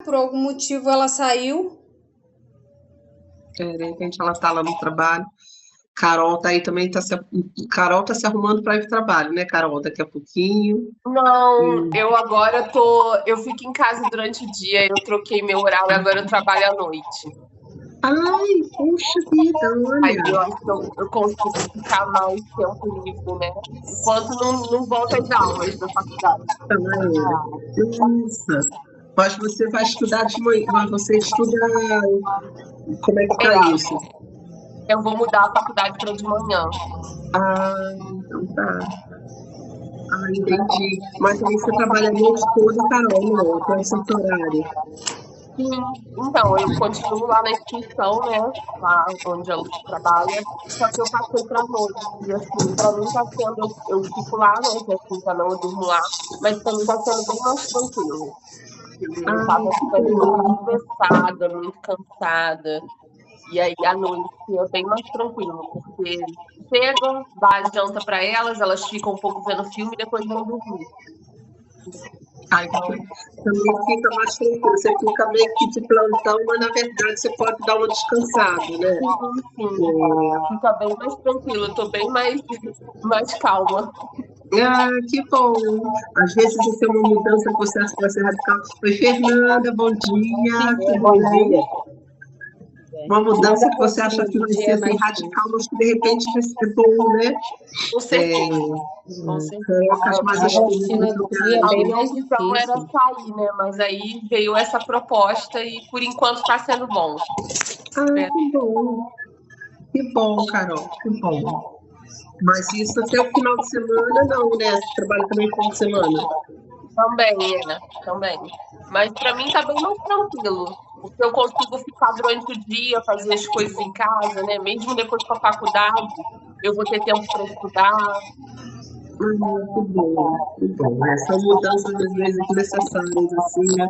por algum motivo ela saiu. De repente ela está lá no trabalho. Carol tá aí também, Carol tá se arrumando para ir pro trabalho, né, Carol? Daqui a pouquinho. Não, eu agora eu fico em casa durante o dia, eu troquei meu horário, agora eu trabalho à noite. Ai, poxa vida, Aí eu olha. acho que eu consigo ficar mais tempo livre, né? Enquanto não volta às aulas da faculdade. Nossa. Mas você vai estudar de manhã, mas você estuda. Como é que tá isso? Eu vou mudar a faculdade para de manhã. Ah, então tá. Ah, entendi. Mas aí você trabalha a noite toda, Carol, não, até o certo horário. Sim, então, eu continuo lá na instituição, né? Lá onde eu trabalho, só que eu passei para noite. E assim, para mim tá sendo, eu fico lá, né? Que assim, pra não eu durmo lá, mas para mim tá sendo bem mais tranquilo. Eu tava ficando muito estressada, muito cansada. E aí, à noite, é bem mais tranquilo, porque chega, dá a janta para elas ficam um pouco vendo filme e depois vão dormir. Aí também fica mais tranquilo, você fica meio que de plantão, mas na verdade você pode dar uma descansada, né? Sim. Fica bem mais tranquilo, eu tô bem mais calma. Ah, que bom! Às vezes isso é uma mudança que você acha que vai ser radical. Oi, Fernanda, bom dia. Bom dia. Uma mudança que você acha que vai ser assim, radical, mas que de repente vai ser bom, né? Com certeza. Coloca as mais A rotina do dia é bem mais Então era difícil. sair, né? Mas aí veio essa proposta e por enquanto tá sendo bom. Ah, que bom. Que bom, Carol, que bom. Mas isso até o final de semana não, né? Você trabalha também no final de semana? Também. Mas para mim tá bem mais tranquilo. Porque eu consigo ficar durante o dia, fazer as coisas em casa, né? Mesmo depois com a faculdade, eu vou ter tempo para estudar. Que bom, que bom. São mudanças às vezes necessárias, assim, né?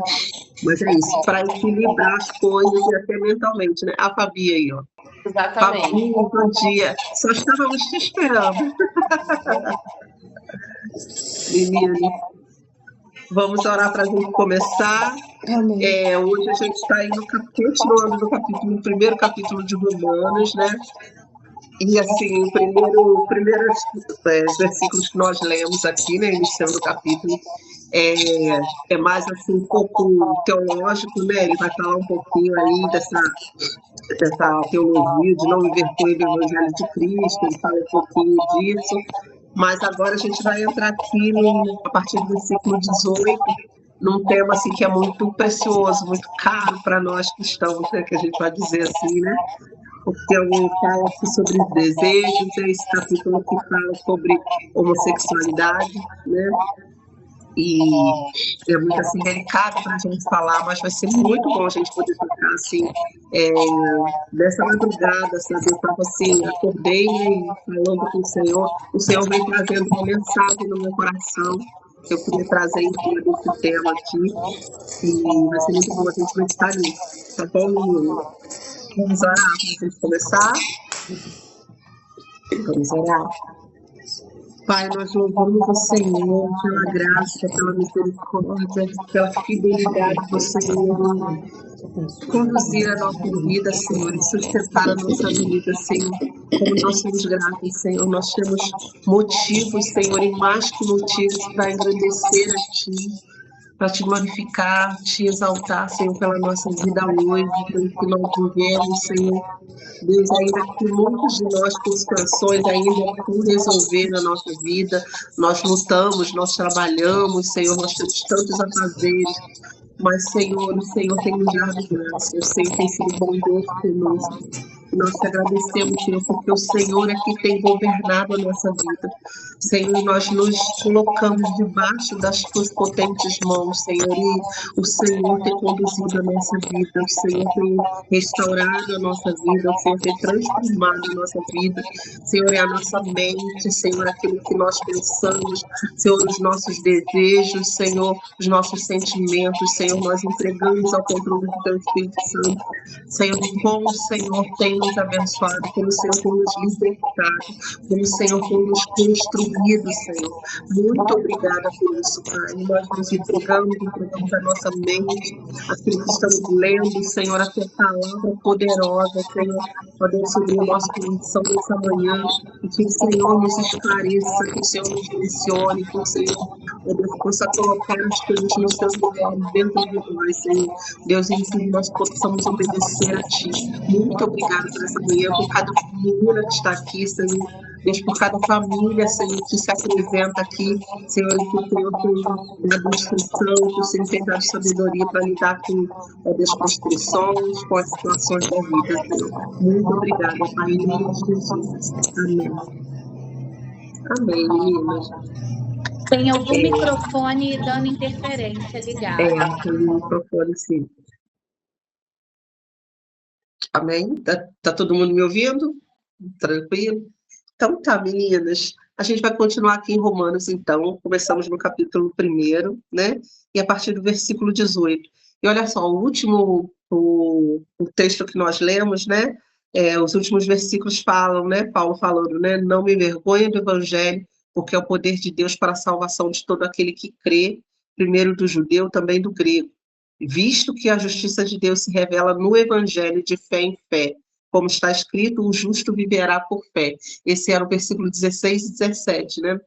Mas é isso, para equilibrar as coisas e até mentalmente, né? A Fabi aí, ó. Exatamente. Fabi, bom dia. Só estávamos te esperando. Liliane, vamos orar para a gente começar. Hoje a gente está indo continuando no primeiro capítulo de Romanos, né? E assim, o primeiro versículos que nós lemos aqui, né, iniciando o capítulo, é mais assim, um pouco teológico, né? Ele vai falar um pouquinho aí dessa teologia de não inverter o Evangelho de Cristo, ele fala um pouquinho disso, mas agora a gente vai entrar aqui a partir do versículo 18, num tema assim, que é muito precioso, muito caro para nós cristãos, né, que a gente vai dizer assim, né? Porque ele fala sobre os desejos, esse capítulo que fala sobre homossexualidade, né? E é muito assim delicado para a gente falar, mas vai ser muito bom a gente poder tocar assim nessa madrugada, sabe? Eu estava assim, acordei falando com o Senhor vem trazendo uma mensagem no meu coração que eu queria trazer em cima desse tema aqui, e vai ser muito bom a gente meditar nisso, tá bom, menino? Vamos orar para a gente começar? Vamos orar. Pai, nós louvamos o Senhor pela graça, pela misericórdia, pela fidelidade do Senhor. Conduzir a nossa vida, Senhor, e sustentar a nossa vida, Senhor. Como nós somos gratos, Senhor, nós temos motivos, Senhor, e mais que motivos para engrandecer a Ti, para Te glorificar, Te exaltar, Senhor, pela nossa vida hoje, pelo que nós vivemos, Senhor. Deus, ainda que muitos de nós com situações ainda por resolver na nossa vida, nós lutamos, nós trabalhamos, Senhor, nós temos tantos afazeres, mas, Senhor, o Senhor tem nos dado graça, o Senhor tem sido bondoso conosco. Nós te agradecemos, Senhor, porque o Senhor é que tem governado a nossa vida. Senhor, nós nos colocamos debaixo das tuas potentes mãos, Senhor, e o Senhor tem conduzido a nossa vida, o Senhor tem restaurado a nossa vida, o Senhor tem transformado a nossa vida. Senhor, é a nossa mente, Senhor, aquilo que nós pensamos, Senhor, os nossos desejos, Senhor, os nossos sentimentos, Senhor, nós entregamos ao controle do Teu Espírito Santo. Senhor, como o Senhor tem nos abençoado, como o Senhor tem nos libertado, como o Senhor tem nos construído, Senhor. Muito obrigada por isso, Pai. Nós nos entregamos a nossa mente, aquilo que estamos lendo, Senhor, a tua palavra poderosa, Senhor, ó Deus, sobre o nosso coração nessa manhã, e que o Senhor nos esclareça, que o Senhor nos direcione, que o Senhor, ó Deus, possa colocar as coisas nos teus lugares dentro de nós, Senhor. Deus, em que nós possamos obedecer a Ti. Muito obrigada por essa manhã, por cada família que está aqui, Senhor. Deus, por cada família, Senhor, que se apresenta aqui, Senhor, e que o Senhor tem dado instrução, que o Senhor tem dado sabedoria para lidar com as construções, com as situações da vida, Senhor. Muito obrigada, Pai, em nome de Jesus. Amém. Amém, meninas. Tem algum microfone dando interferência ligado. Tem um microfone, sim. Amém? Tá todo mundo me ouvindo? Tranquilo? Então tá, meninas. A gente vai continuar aqui em Romanos, então. Começamos no capítulo 1, né? E a partir do versículo 18. E olha só, o texto que nós lemos, né? Os últimos versículos falam, né? Paulo falando, né? Não me envergonhe do evangelho, porque é o poder de Deus para a salvação de todo aquele que crê, primeiro do judeu, também do grego. Visto que a justiça de Deus se revela no evangelho de fé em fé, como está escrito, o justo viverá por fé. Esse era o versículo 16 e 17, né?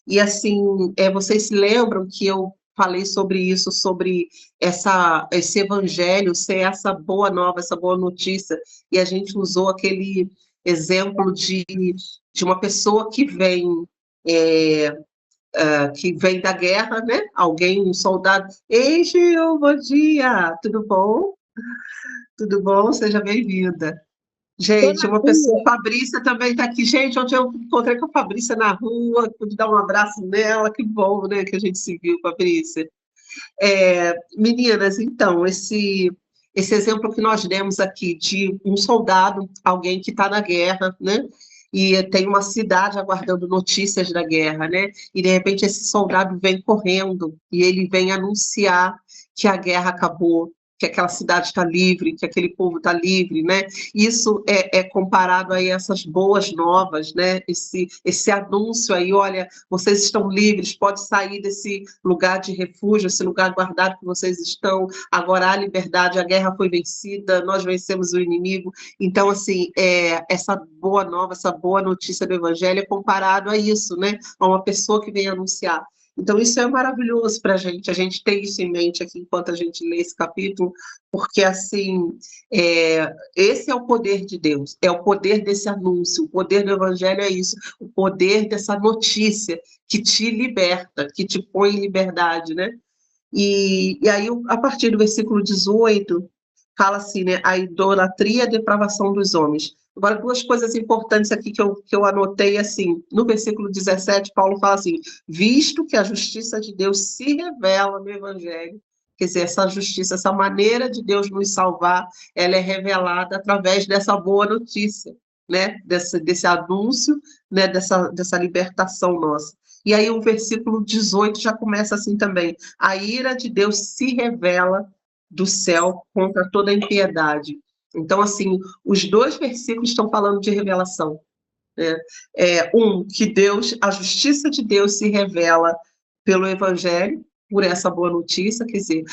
E assim, vocês se lembram que eu falei sobre isso, sobre esse evangelho ser essa boa nova, essa boa notícia, e a gente usou aquele exemplo de uma pessoa que vem da guerra, né? Alguém, um soldado. Ei, Gil, bom dia! Tudo bom? Tudo bom? Seja bem-vinda. Gente, uma pessoa, Fabrícia também está aqui. Gente, ontem eu encontrei com a Fabrícia na rua, pude dar um abraço nela, que bom, né, que a gente se viu, Fabrícia. Meninas, então, esse exemplo que nós demos aqui de um soldado, alguém que está na guerra, né, e tem uma cidade aguardando notícias da guerra, né, e de repente esse soldado vem correndo e ele vem anunciar que a guerra acabou, que aquela cidade está livre, que aquele povo está livre, né? Isso é comparado aí a essas boas novas, né? Esse anúncio aí, olha, vocês estão livres, pode sair desse lugar de refúgio, esse lugar guardado que vocês estão, agora há liberdade, a guerra foi vencida, nós vencemos o inimigo. Então, assim, essa boa nova, essa boa notícia do evangelho é comparado a isso, né? A uma pessoa que vem anunciar. Então, isso é maravilhoso para a gente ter isso em mente aqui enquanto a gente lê esse capítulo, porque, assim, esse é o poder de Deus, é o poder desse anúncio, o poder do evangelho é isso, o poder dessa notícia que te liberta, que te põe em liberdade, né? E aí, a partir do versículo 18, fala assim, né? A idolatria e a depravação dos homens. Agora, duas coisas importantes aqui que eu anotei, assim, no versículo 17, Paulo fala assim, visto que a justiça de Deus se revela no Evangelho, quer dizer, essa justiça, essa maneira de Deus nos salvar, ela é revelada através dessa boa notícia, né, desse anúncio, né, dessa libertação nossa. E aí o versículo 18 já começa assim também, a ira de Deus se revela do céu contra toda a impiedade. Então, assim, os dois versículos estão falando de revelação, né? Que a justiça de Deus se revela pelo Evangelho, por essa boa notícia, quer dizer,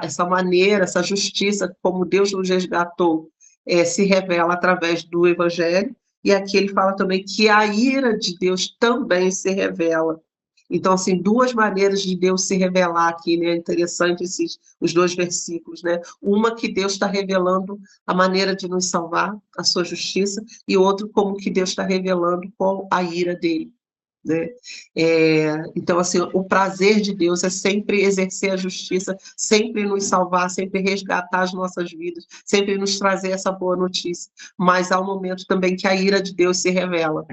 essa maneira, essa justiça, como Deus nos resgatou, se revela através do Evangelho, e aqui ele fala também que a ira de Deus também se revela. Então, assim, duas maneiras de Deus se revelar aqui, né? Interessante os dois versículos, né? Uma que Deus está revelando a maneira de nos salvar, a sua justiça, e outro como que Deus está revelando qual a ira dele, né? Então, assim, o prazer de Deus é sempre exercer a justiça, sempre nos salvar, sempre resgatar as nossas vidas, sempre nos trazer essa boa notícia. Mas há um momento também que a ira de Deus se revela.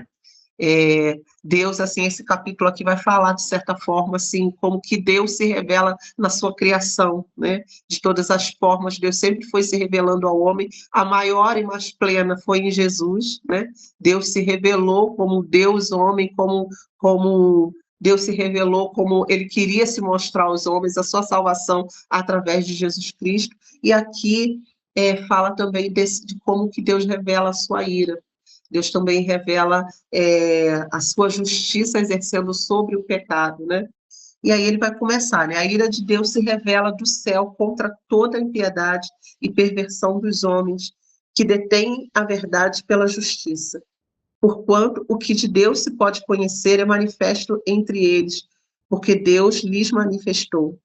Deus, assim, esse capítulo aqui vai falar, de certa forma, assim, como que Deus se revela na sua criação, né? De todas as formas, Deus sempre foi se revelando ao homem, a maior e mais plena foi em Jesus, né? Deus se revelou como Deus, homem, como Deus se revelou como ele queria se mostrar aos homens, a sua salvação através de Jesus Cristo, e aqui fala também de como que Deus revela a sua ira. Deus também revela a sua justiça exercendo sobre o pecado, né? E aí ele vai começar, né? A ira de Deus se revela do céu contra toda a impiedade e perversão dos homens que detêm a verdade pela justiça. Porquanto o que de Deus se pode conhecer é manifesto entre eles, porque Deus lhes manifestou.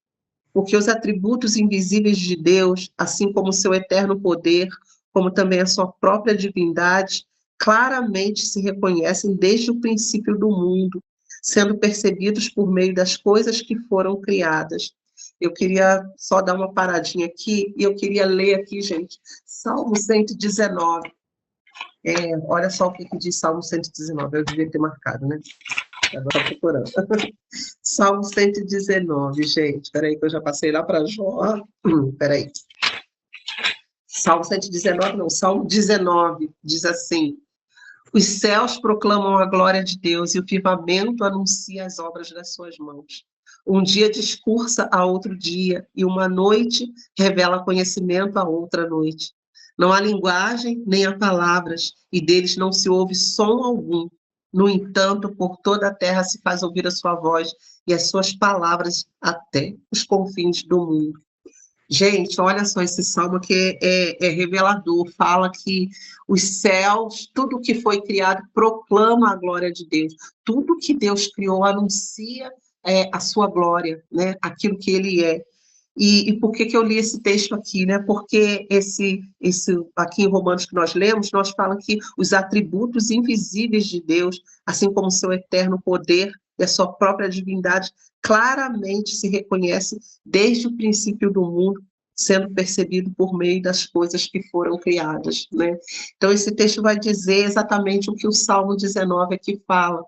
Porque os atributos invisíveis de Deus, assim como o seu eterno poder, como também a sua própria divindade, claramente se reconhecem desde o princípio do mundo, sendo percebidos por meio das coisas que foram criadas. Eu queria só dar uma paradinha aqui, e eu queria ler aqui, gente, Salmo 119. Olha só o que diz Salmo 119, eu devia ter marcado, né? Agora estou procurando. Salmo 119, gente. Peraí, que eu já passei lá para Jó. Peraí. Salmo 119, não, Salmo 19, diz assim: os céus proclamam a glória de Deus e o firmamento anuncia as obras das suas mãos. Um dia discursa a outro dia, e uma noite revela conhecimento a outra noite. Não há linguagem, nem há palavras, e deles não se ouve som algum. No entanto, por toda a terra se faz ouvir a sua voz, e as suas palavras até os confins do mundo. Gente, olha só esse salmo que é revelador, fala que os céus, tudo que foi criado, proclama a glória de Deus. Tudo que Deus criou anuncia a sua glória, né? Aquilo que ele é. E por que eu li esse texto aqui, né? Porque esse aqui em Romanos que nós lemos, nós fala que os atributos invisíveis de Deus, assim como o seu eterno poder e a sua própria divindade, claramente se reconhece desde o princípio do mundo, sendo percebido por meio das coisas que foram criadas, né? Então esse texto vai dizer exatamente o que o Salmo 19 aqui fala,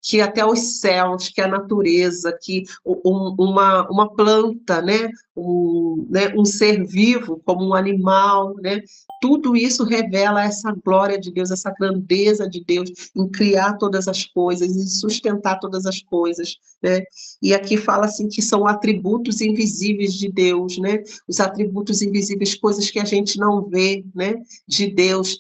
que até os céus, que a natureza, que uma planta, né? Um ser vivo, como um animal, né? Tudo isso revela essa glória de Deus, essa grandeza de Deus em criar todas as coisas, em sustentar todas as coisas, né? E aqui fala assim que são atributos invisíveis de Deus, né? Os atributos invisíveis, coisas que a gente não vê, né? De Deus,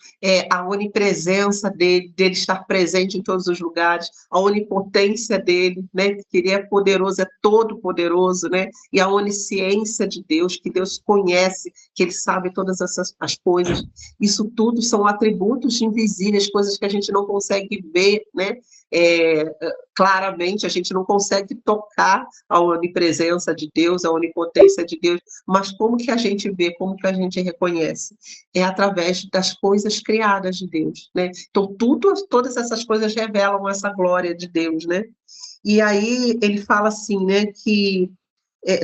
a onipresença dele estar presente em todos os lugares, a onipotência dele, né? Que ele é poderoso, é todo poderoso, né? E a onisciência de Deus, que Deus conhece, que ele sabe todas as coisas. Isso tudo são atributos invisíveis, coisas que a gente não consegue ver, né? Claramente, a gente não consegue tocar a onipresença de Deus, a onipotência de Deus, mas como que a gente vê, como que a gente reconhece? É através das coisas criadas de Deus, né? Então, todas essas coisas revelam essa glória de Deus, né? E aí ele fala assim, né, que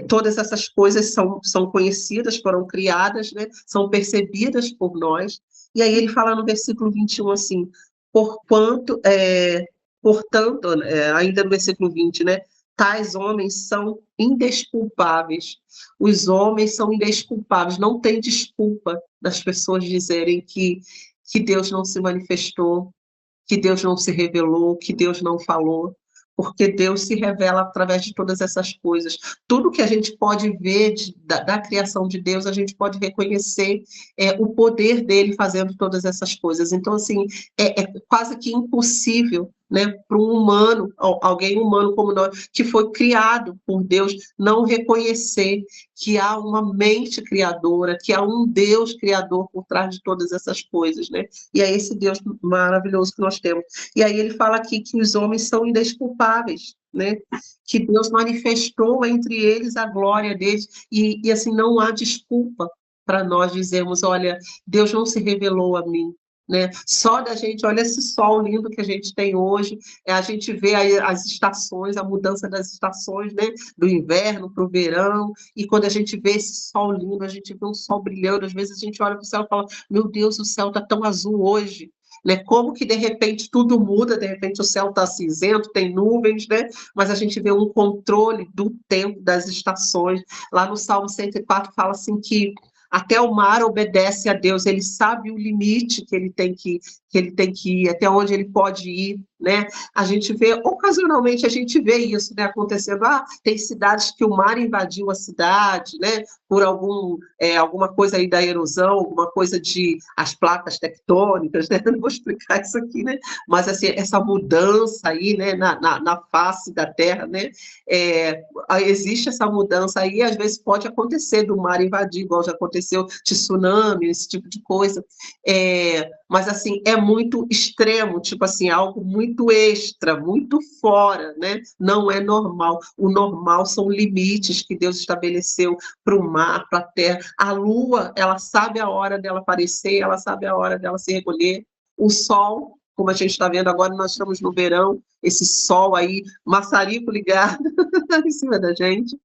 todas essas coisas são conhecidas, foram criadas, né, são percebidas por nós. E aí ele fala no versículo 21 assim: portanto, ainda no versículo 20, né, tais homens são indesculpáveis. Os homens são indesculpáveis, não tem desculpa das pessoas dizerem que Deus não se manifestou, que Deus não se revelou, que Deus não falou, porque Deus se revela através de todas essas coisas. Tudo que a gente pode ver da criação de Deus, a gente pode reconhecer o poder dele fazendo todas essas coisas. Então, assim, é quase que impossível, né, para um humano, alguém humano como nós, que foi criado por Deus, não reconhecer que há uma mente criadora, que há um Deus criador por trás de todas essas coisas, né? E é esse Deus maravilhoso que nós temos. E aí ele fala aqui que os homens são indesculpáveis, né? Que Deus manifestou entre eles a glória deles, e assim, não há desculpa para nós dizermos, olha, Deus não se revelou a mim, né? Só da gente, olha esse sol lindo que a gente tem hoje, a gente vê as estações, a mudança das estações, né? Do inverno para o verão, e quando a gente vê esse sol lindo, a gente vê um sol brilhando, às vezes a gente olha para o céu e fala, meu Deus, o céu está tão azul hoje, né? Como que de repente tudo muda, de repente o céu está cinzento, tem nuvens, né? Mas a gente vê um controle do tempo, das estações. Lá no Salmo 104 fala assim que até o mar obedece a Deus, ele sabe o limite que ele tem que ir, até onde ele pode ir, né? A gente vê, ocasionalmente, a gente vê isso, né, acontecendo. Tem cidades que o mar invadiu a cidade, né, por alguma coisa aí da erosão, alguma coisa de as placas tectônicas, né? Não vou explicar isso aqui, né? Mas, assim, essa mudança aí, né, na face da Terra, né? Existe essa mudança aí, às vezes pode acontecer do mar invadir, igual já aconteceu, tsunami, esse tipo de coisa. Mas, assim, é muito extremo, tipo assim, algo muito extra, muito fora, né? Não é normal. O normal são limites que Deus estabeleceu para o mar, para a terra. A lua, ela sabe a hora dela aparecer, ela sabe a hora dela se recolher. O sol, como a gente está vendo agora, nós estamos no verão, esse sol aí, maçarico ligado em cima da gente.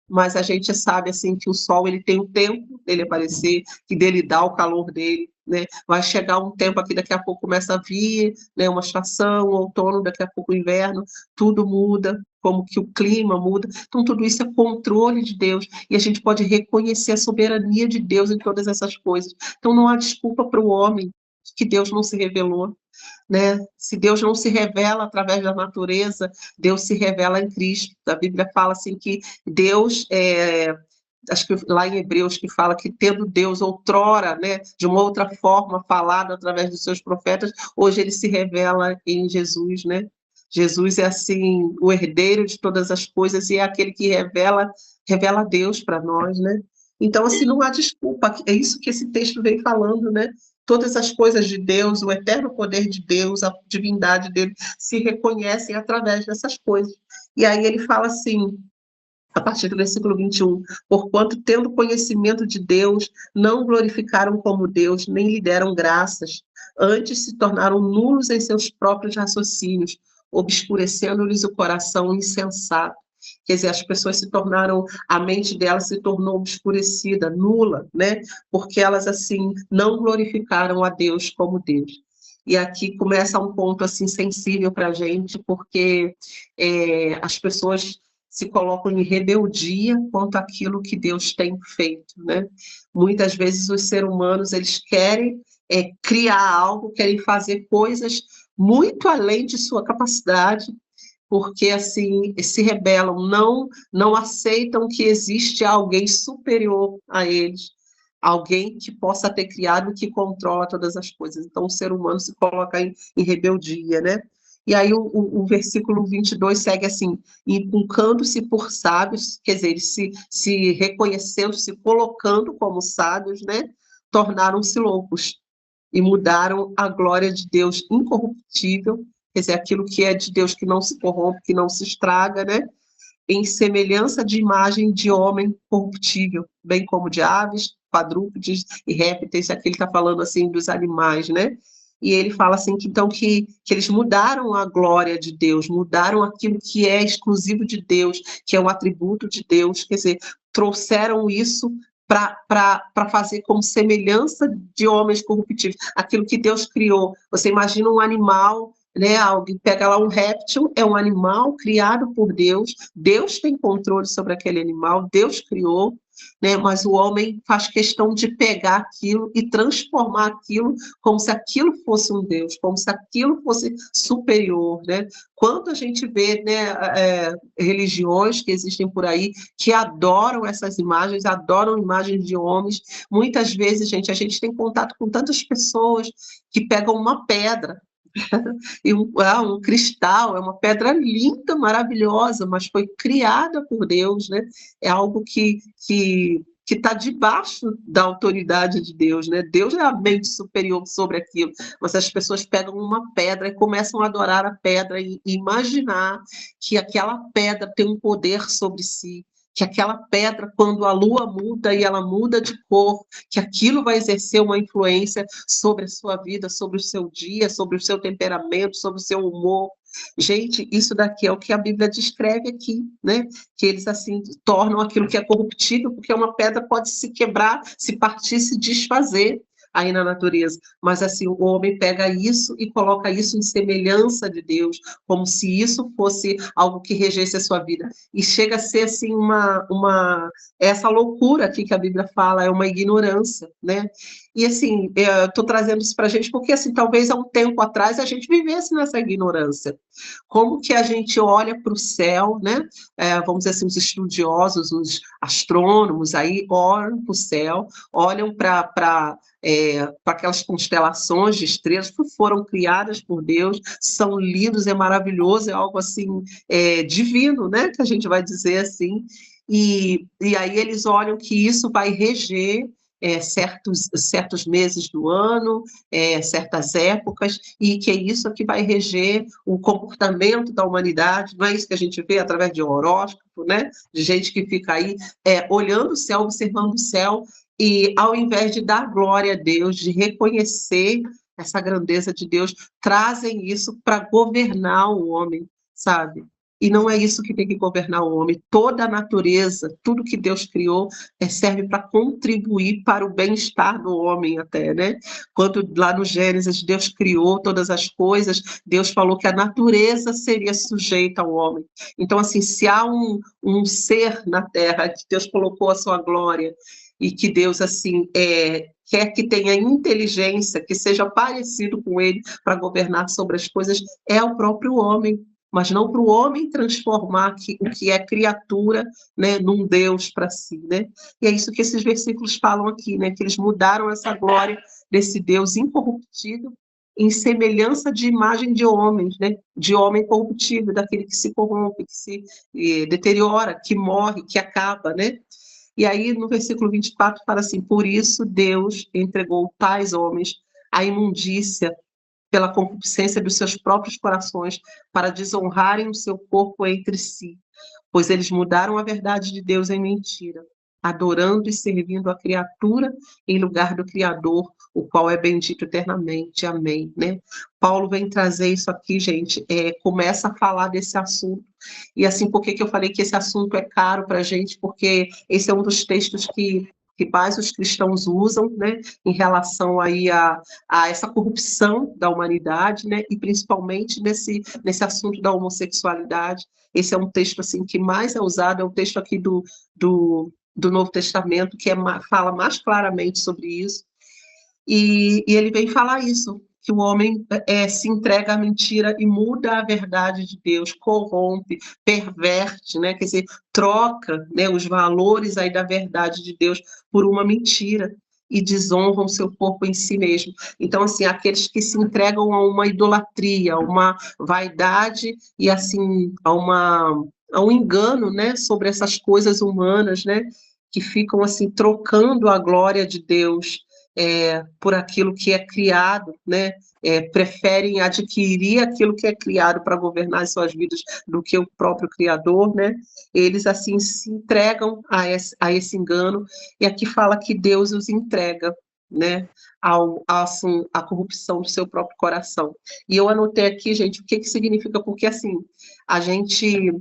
Mas a gente sabe, assim, que o sol, ele tem um tempo dele aparecer, que dele dá o calor dele, né? Vai chegar um tempo aqui, daqui a pouco começa a vir, né, uma estação, um outono, daqui a pouco o inverno, tudo muda, como que o clima muda. Então, tudo isso é controle de Deus, e a gente pode reconhecer a soberania de Deus em todas essas coisas. Então, não há desculpa para o homem que Deus não se revelou, né? Se Deus não se revela através da natureza, Deus se revela em Cristo. A Bíblia fala assim que Deus, acho que lá em Hebreus, que fala que tendo Deus outrora, né, de uma outra forma, falado através dos seus profetas, hoje ele se revela em Jesus, né? Jesus é, assim, o herdeiro de todas as coisas e é aquele que revela Deus para nós, né? Então, assim, não há desculpa. É isso que esse texto vem falando, né? Todas as coisas de Deus, o eterno poder de Deus, a divindade dele, se reconhecem através dessas coisas. E aí ele fala assim, a partir do versículo 21, porquanto, tendo conhecimento de Deus, não glorificaram como Deus, nem lhe deram graças, antes se tornaram nulos em seus próprios raciocínios, obscurecendo-lhes o coração insensato. Quer dizer, as pessoas se tornaram, a mente delas se tornou obscurecida, nula, né? Porque elas, assim, não glorificaram a Deus como Deus. E aqui começa um ponto, assim, sensível para a gente, porque as pessoas se colocam em rebeldia quanto àquilo que Deus tem feito, né? Muitas vezes os seres humanos, eles querem criar algo, querem fazer coisas muito além de sua capacidade, porque, assim, se rebelam, não aceitam que existe alguém superior a eles, alguém que possa ter criado, que controla todas as coisas. Então, o ser humano se coloca em rebeldia, né? E aí o versículo 22 segue assim, inculcando-se por sábios, quer dizer, eles se reconhecendo, se colocando como sábios, né? Tornaram-se loucos e mudaram a glória de Deus incorruptível, quer dizer, aquilo que é de Deus que não se corrompe, que não se estraga, né? Em semelhança de imagem de homem corruptível, bem como de aves, quadrúpedes e répteis. Aqui ele está falando assim dos animais, né? E ele fala assim que então que eles mudaram a glória de Deus, mudaram aquilo que é exclusivo de Deus, que é um atributo de Deus, quer dizer, trouxeram isso para fazer como semelhança de homens corruptíveis, aquilo que Deus criou. Você imagina um animal, né? Alguém pega lá um réptil, é um animal criado por Deus, Deus tem controle sobre aquele animal, Deus criou, né? Mas o homem faz questão de pegar aquilo e transformar aquilo como se aquilo fosse um Deus, como se aquilo fosse superior, né? Quando a gente vê, né, religiões que existem por aí que adoram essas imagens, adoram imagens de homens, muitas vezes, gente, a gente tem contato com tantas pessoas que pegam uma pedra, e um cristal, é uma pedra linda, maravilhosa, mas foi criada por Deus, né? É algo que está debaixo da autoridade de Deus, né? Deus é a mente superior sobre aquilo, mas as pessoas pegam uma pedra e começam a adorar a pedra e imaginar que aquela pedra tem um poder sobre si, que aquela pedra, quando a lua muda e ela muda de cor, que aquilo vai exercer uma influência sobre a sua vida, sobre o seu dia, sobre o seu temperamento, sobre o seu humor. Gente, isso daqui é o que a Bíblia descreve aqui, né? Que eles, assim, tornam aquilo que é corruptível, porque uma pedra pode se quebrar, se partir, se desfazer. aí na natureza, mas assim, o homem pega isso e coloca isso em semelhança de Deus, como se isso fosse algo que regesse a sua vida, e chega a ser assim essa loucura aqui que a Bíblia fala, é uma ignorância, né? E assim, eu estou trazendo isso para a gente porque assim, talvez há um tempo atrás a gente vivesse nessa ignorância. Como que a gente olha para o céu, né? Vamos dizer assim, os estudiosos, os astrônomos aí olham para o céu, olham para aquelas constelações de estrelas que foram criadas por Deus, são lindos, é maravilhoso, é algo assim divino, né? Que a gente vai dizer assim. E aí eles olham que isso vai reger certos meses do ano, certas épocas, e que é isso que vai reger o comportamento da humanidade. Não é isso que a gente vê através de horóscopo, né? De gente que fica aí olhando o céu, observando o céu, e ao invés de dar glória a Deus, de reconhecer essa grandeza de Deus, trazem isso para governar o homem, sabe? E não é isso que tem que governar o homem. Toda a natureza, tudo que Deus criou, serve para contribuir para o bem-estar do homem até, né? Quando lá no Gênesis Deus criou todas as coisas, Deus falou que a natureza seria sujeita ao homem. Então, assim, se há um ser na Terra que Deus colocou a sua glória e que Deus, assim, quer que tenha inteligência, que seja parecido com ele para governar sobre as coisas, é o próprio homem. Mas não para o homem transformar o que é criatura, né, num Deus para si, né? E é isso que esses versículos falam aqui, né? Que eles mudaram essa glória desse Deus incorruptível em semelhança de imagem de homens, né? De homem corruptível, daquele que se corrompe, que se deteriora, que morre, que acaba, né? E aí no versículo 24 fala assim: por isso Deus entregou tais homens à imundícia pela concupiscência dos seus próprios corações, para desonrarem o seu corpo entre si, pois eles mudaram a verdade de Deus em mentira, adorando e servindo a criatura em lugar do Criador, o qual é bendito eternamente. Amém. Né? Paulo vem trazer isso aqui, gente, começa a falar desse assunto. E assim, por que eu falei que esse assunto é caro para a gente? Porque esse é um dos textos que mais os cristãos usam, né, em relação aí a essa corrupção da humanidade, né, e principalmente nesse assunto da homossexualidade. Esse é um texto assim que mais é usado, é um texto aqui do Novo Testamento que fala mais claramente sobre isso, e ele vem falar isso, que o homem se entrega à mentira e muda a verdade de Deus, corrompe, perverte, né? Quer dizer, troca, né, os valores aí da verdade de Deus por uma mentira e desonram o seu corpo em si mesmo. Então, assim, aqueles que se entregam a uma idolatria, a uma vaidade e, assim, a um engano, né, sobre essas coisas humanas, né, que ficam, assim, trocando a glória de Deus por aquilo que é criado, né? Preferem adquirir aquilo que é criado para governar as suas vidas do que o próprio Criador, né? Eles, assim, se entregam a esse engano, e aqui fala que Deus os entrega, né? À corrupção do seu próprio coração. E eu anotei aqui, gente, o que significa, porque, assim, a gente...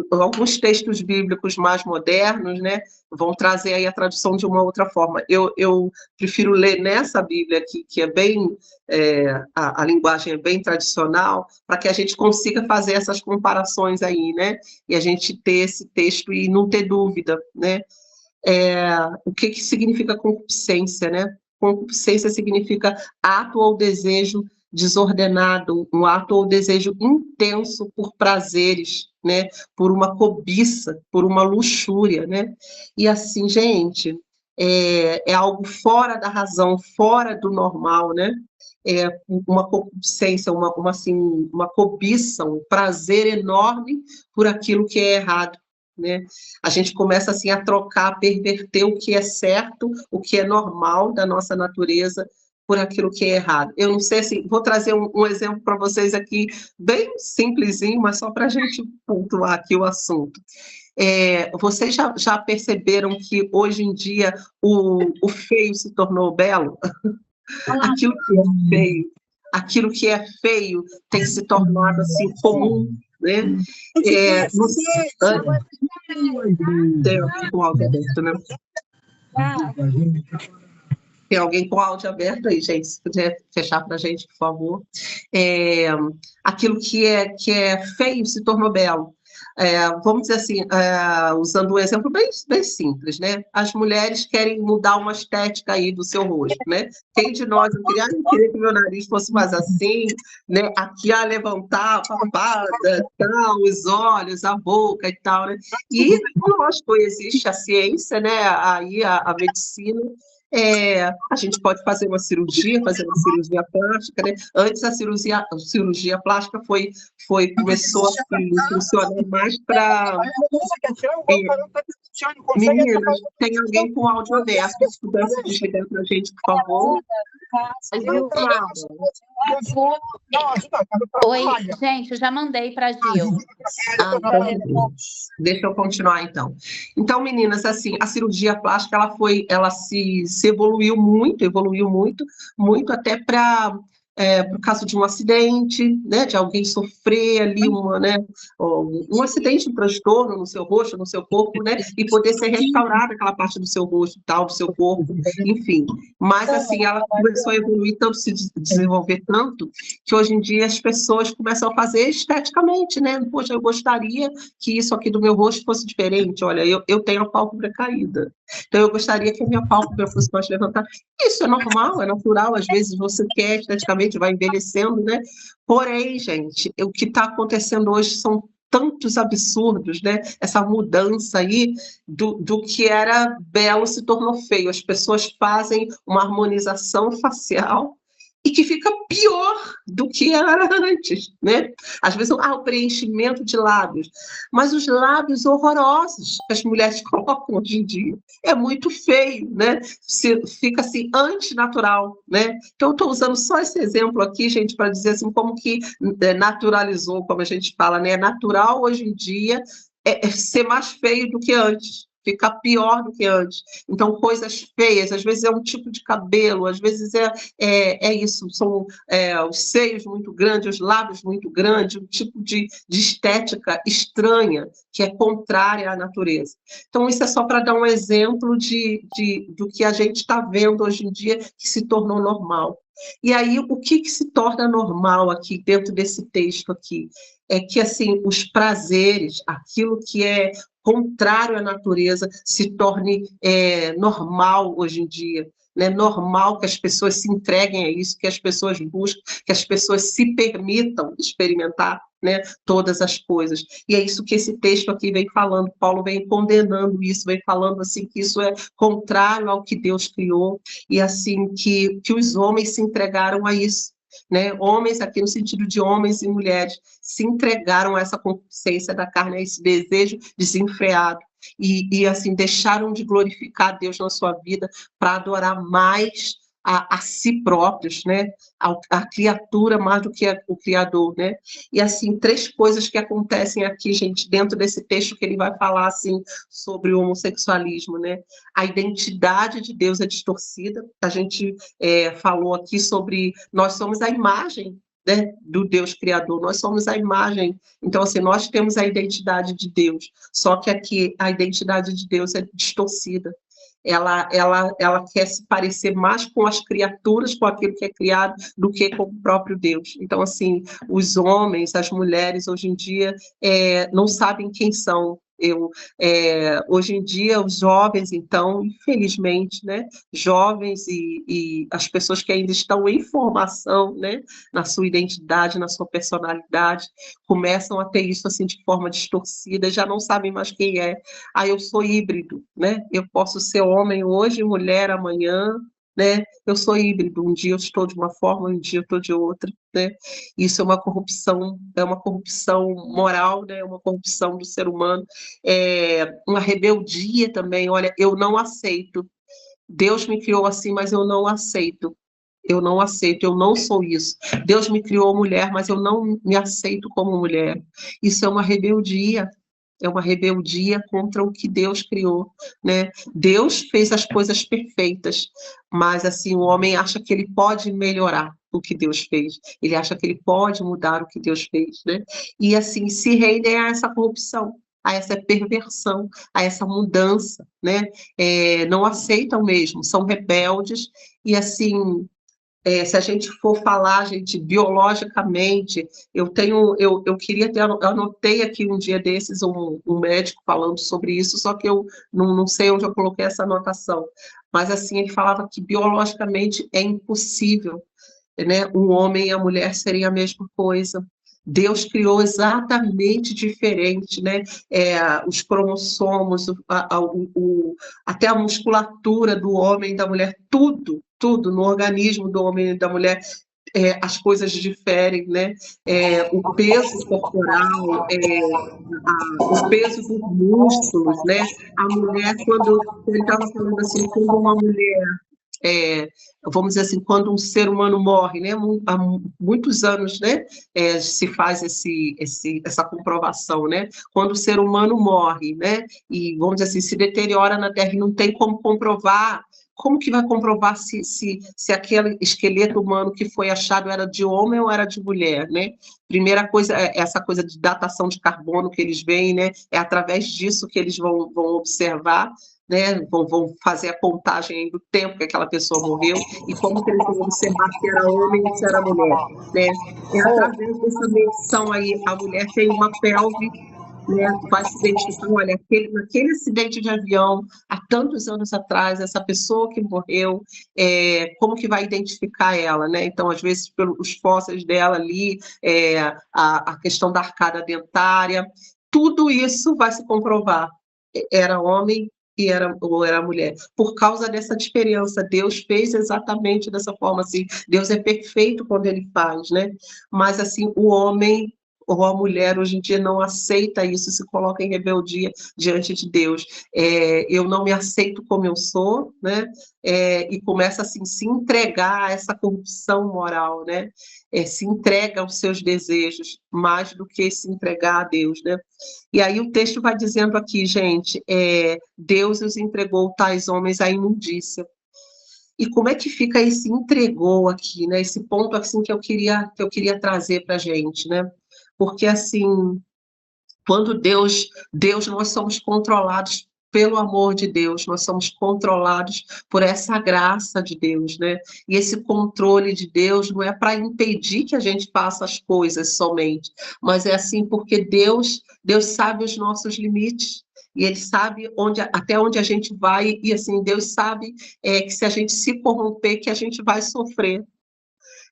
alguns textos bíblicos mais modernos, né, vão trazer aí a tradução de uma outra forma. Eu prefiro ler nessa Bíblia aqui, que é bem, a linguagem é bem tradicional, para que a gente consiga fazer essas comparações aí, né, e a gente ter esse texto e não ter dúvida, né. O que significa concupiscência, né? Concupiscência significa ato ou desejo desordenado, um ato ou desejo intenso por prazeres, né? Por uma cobiça, por uma luxúria, né? E assim, gente, é algo fora da razão, fora do normal, né? Uma concupiscência, uma cobiça, um prazer enorme por aquilo que é errado, né? A gente começa assim a trocar, a perverter o que é certo, o que é normal da nossa natureza, por aquilo que é errado. Eu não sei, assim, vou trazer um exemplo para vocês aqui, bem simplesinho, mas só para a gente pontuar aqui o assunto. Vocês já perceberam que hoje em dia o feio se tornou belo? Aquilo que é feio tem se tornado assim comum, né? Tem o áudio aberto, né? Tem alguém com o áudio aberto aí, gente? Se puder fechar para a gente, por favor. Aquilo que é feio se tornou belo. Vamos dizer assim, usando um exemplo bem, bem simples, né? As mulheres querem mudar uma estética aí do seu rosto, né? Quem de nós não queria que meu nariz fosse mais assim, né? Aqui a levantar a papada, tal, os olhos, a boca e tal, né? E, lógico, existe a ciência, né? Aí a medicina. A gente pode fazer uma cirurgia plástica, né? Antes a cirurgia plástica começou a funcionar mais para... Meninas, tem alguém com áudio aberto, se pudesse desligar para a gente, por favor. Oi, gente, eu já mandei para a Gil. Deixa eu continuar, então. Então, meninas, assim, a cirurgia plástica, ela se evoluiu muito, muito até para por causa de um acidente, né, de alguém sofrer ali um acidente, um transtorno no seu rosto, no seu corpo, né, e poder ser restaurada aquela parte do seu rosto, tal, do seu corpo, enfim. Mas, assim, ela começou a evoluir tanto, se desenvolver tanto, que hoje em dia as pessoas começam a fazer esteticamente, né, poxa, eu gostaria que isso aqui do meu rosto fosse diferente, olha, eu tenho a pálpebra caída, então eu gostaria que a minha pálpebra fosse mais levantada. Isso é normal, é natural, às vezes você quer esteticamente, vai envelhecendo, né? Porém, gente, o que está acontecendo hoje são tantos absurdos, né? Essa mudança aí do que era belo se tornou feio. As pessoas fazem uma harmonização facial e que fica pior do que era antes, né? Às vezes, o preenchimento de lábios, mas os lábios horrorosos que as mulheres colocam hoje em dia, é muito feio, né? Fica assim, antinatural, né? Então, eu estou usando só esse exemplo aqui, gente, para dizer assim, como que naturalizou, como a gente fala, né? É natural hoje em dia ser mais feio do que antes. Ficar pior do que antes. Então, coisas feias, às vezes é um tipo de cabelo, às vezes é isso, são os seios muito grandes, os lábios muito grandes, um tipo de estética estranha, que é contrária à natureza. Então, isso é só para dar um exemplo do que a gente está vendo hoje em dia, que se tornou normal. E aí, o que se torna normal aqui, dentro desse texto aqui? É que, assim, os prazeres, aquilo que é contrário à natureza, se torne normal hoje em dia. É normal que as pessoas se entreguem a isso, que as pessoas busquem, que as pessoas se permitam experimentar, né, todas as coisas. E é isso que esse texto aqui vem falando, Paulo vem condenando isso, vem falando assim que isso é contrário ao que Deus criou, e assim que os homens se entregaram a isso. Né? Homens, aqui no sentido de homens e mulheres, se entregaram a essa consciência da carne, a esse desejo desenfreado, e assim, deixaram de glorificar Deus na sua vida para adorar mais a si próprios, né? A criatura mais do que o Criador, né? E assim, 3 coisas que acontecem aqui, gente, dentro desse texto que ele vai falar assim sobre o homossexualismo, né? A identidade de Deus é distorcida. A gente falou aqui sobre nós somos a imagem, né, do Deus Criador, nós somos a imagem, então assim, nós temos a identidade de Deus, só que aqui a identidade de Deus é distorcida. Ela quer se parecer mais com as criaturas, com aquilo que é criado, do que com o próprio Deus. Então, assim, os homens, as mulheres, hoje em dia, não sabem quem são. Hoje em dia, os jovens, então, infelizmente, né, jovens e as pessoas que ainda estão em formação, né, na sua identidade, na sua personalidade, começam a ter isso assim de forma distorcida, já não sabem mais quem é. Eu sou híbrido, né? Eu posso ser homem hoje, mulher amanhã, né? Eu sou híbrido, um dia eu estou de uma forma, um dia eu estou de outra, né? Isso é uma corrupção moral, né? É uma corrupção do ser humano, uma rebeldia também. Olha, eu não aceito. Deus me criou assim, mas eu não aceito. Eu não aceito, eu não sou isso. Deus me criou mulher, mas eu não me aceito como mulher. Isso é uma rebeldia. É uma rebeldia contra o que Deus criou, né? Deus fez as coisas perfeitas, mas assim, o homem acha que ele pode melhorar o que Deus fez. Ele acha que ele pode mudar o que Deus fez, né? E assim, se rende a essa corrupção. a essa perversão, a essa mudança, né? Não aceitam mesmo, são rebeldes, e assim, se a gente for falar, gente, biologicamente, eu queria ter, eu anotei aqui um dia desses um médico falando sobre isso, só que eu não sei onde eu coloquei essa anotação, mas assim, ele falava que biologicamente é impossível, né, um homem e a mulher serem a mesma coisa. Deus criou exatamente diferente, né? Os cromossomos, até a musculatura do homem e da mulher, tudo no organismo do homem e da mulher, as coisas diferem, né? O peso corporal, o peso dos músculos, né? A mulher, quando ele estava falando assim, quando uma mulher vamos dizer assim, quando um ser humano morre, né, há muitos anos, né, se faz essa comprovação, né, quando o ser humano morre, né, e vamos dizer assim, se deteriora na Terra e não tem como comprovar, como que vai comprovar se aquele esqueleto humano que foi achado era de homem ou era de mulher, né? Primeira coisa, essa coisa de datação de carbono que eles veem, né, é através disso que eles vão observar, né, vão fazer a contagem do tempo que aquela pessoa morreu e como que eles vão observar se era homem ou se era mulher, né? Através dessa medição aí, a mulher tem uma pelve, né, vai se identificar, olha, naquele acidente de avião, há tantos anos atrás, essa pessoa que morreu, como que vai identificar ela, né? Então, às vezes, pelos fósseis dela ali, a questão da arcada dentária, tudo isso vai se comprovar. Era homem ou era mulher, por causa dessa diferença. Deus fez exatamente dessa forma, assim, Deus é perfeito quando ele faz, né? Mas, assim, o homem ou a mulher hoje em dia não aceita isso, se coloca em rebeldia diante de Deus. Eu não me aceito como eu sou, né? E começa assim se entregar a essa corrupção moral, né? Se entrega aos seus desejos mais do que se entregar a Deus, né? E aí o texto vai dizendo aqui, gente, Deus os entregou tais homens à imundícia. E como é que fica esse entregou aqui, né? Esse ponto assim que eu queria trazer para a gente, né? Porque assim, quando Deus, nós somos controlados pelo amor de Deus, nós somos controlados por essa graça de Deus, né? E esse controle de Deus não é para impedir que a gente faça as coisas somente, mas é assim porque Deus sabe os nossos limites. E Ele sabe até onde a gente vai, e assim, Deus sabe que se a gente se corromper, que a gente vai sofrer.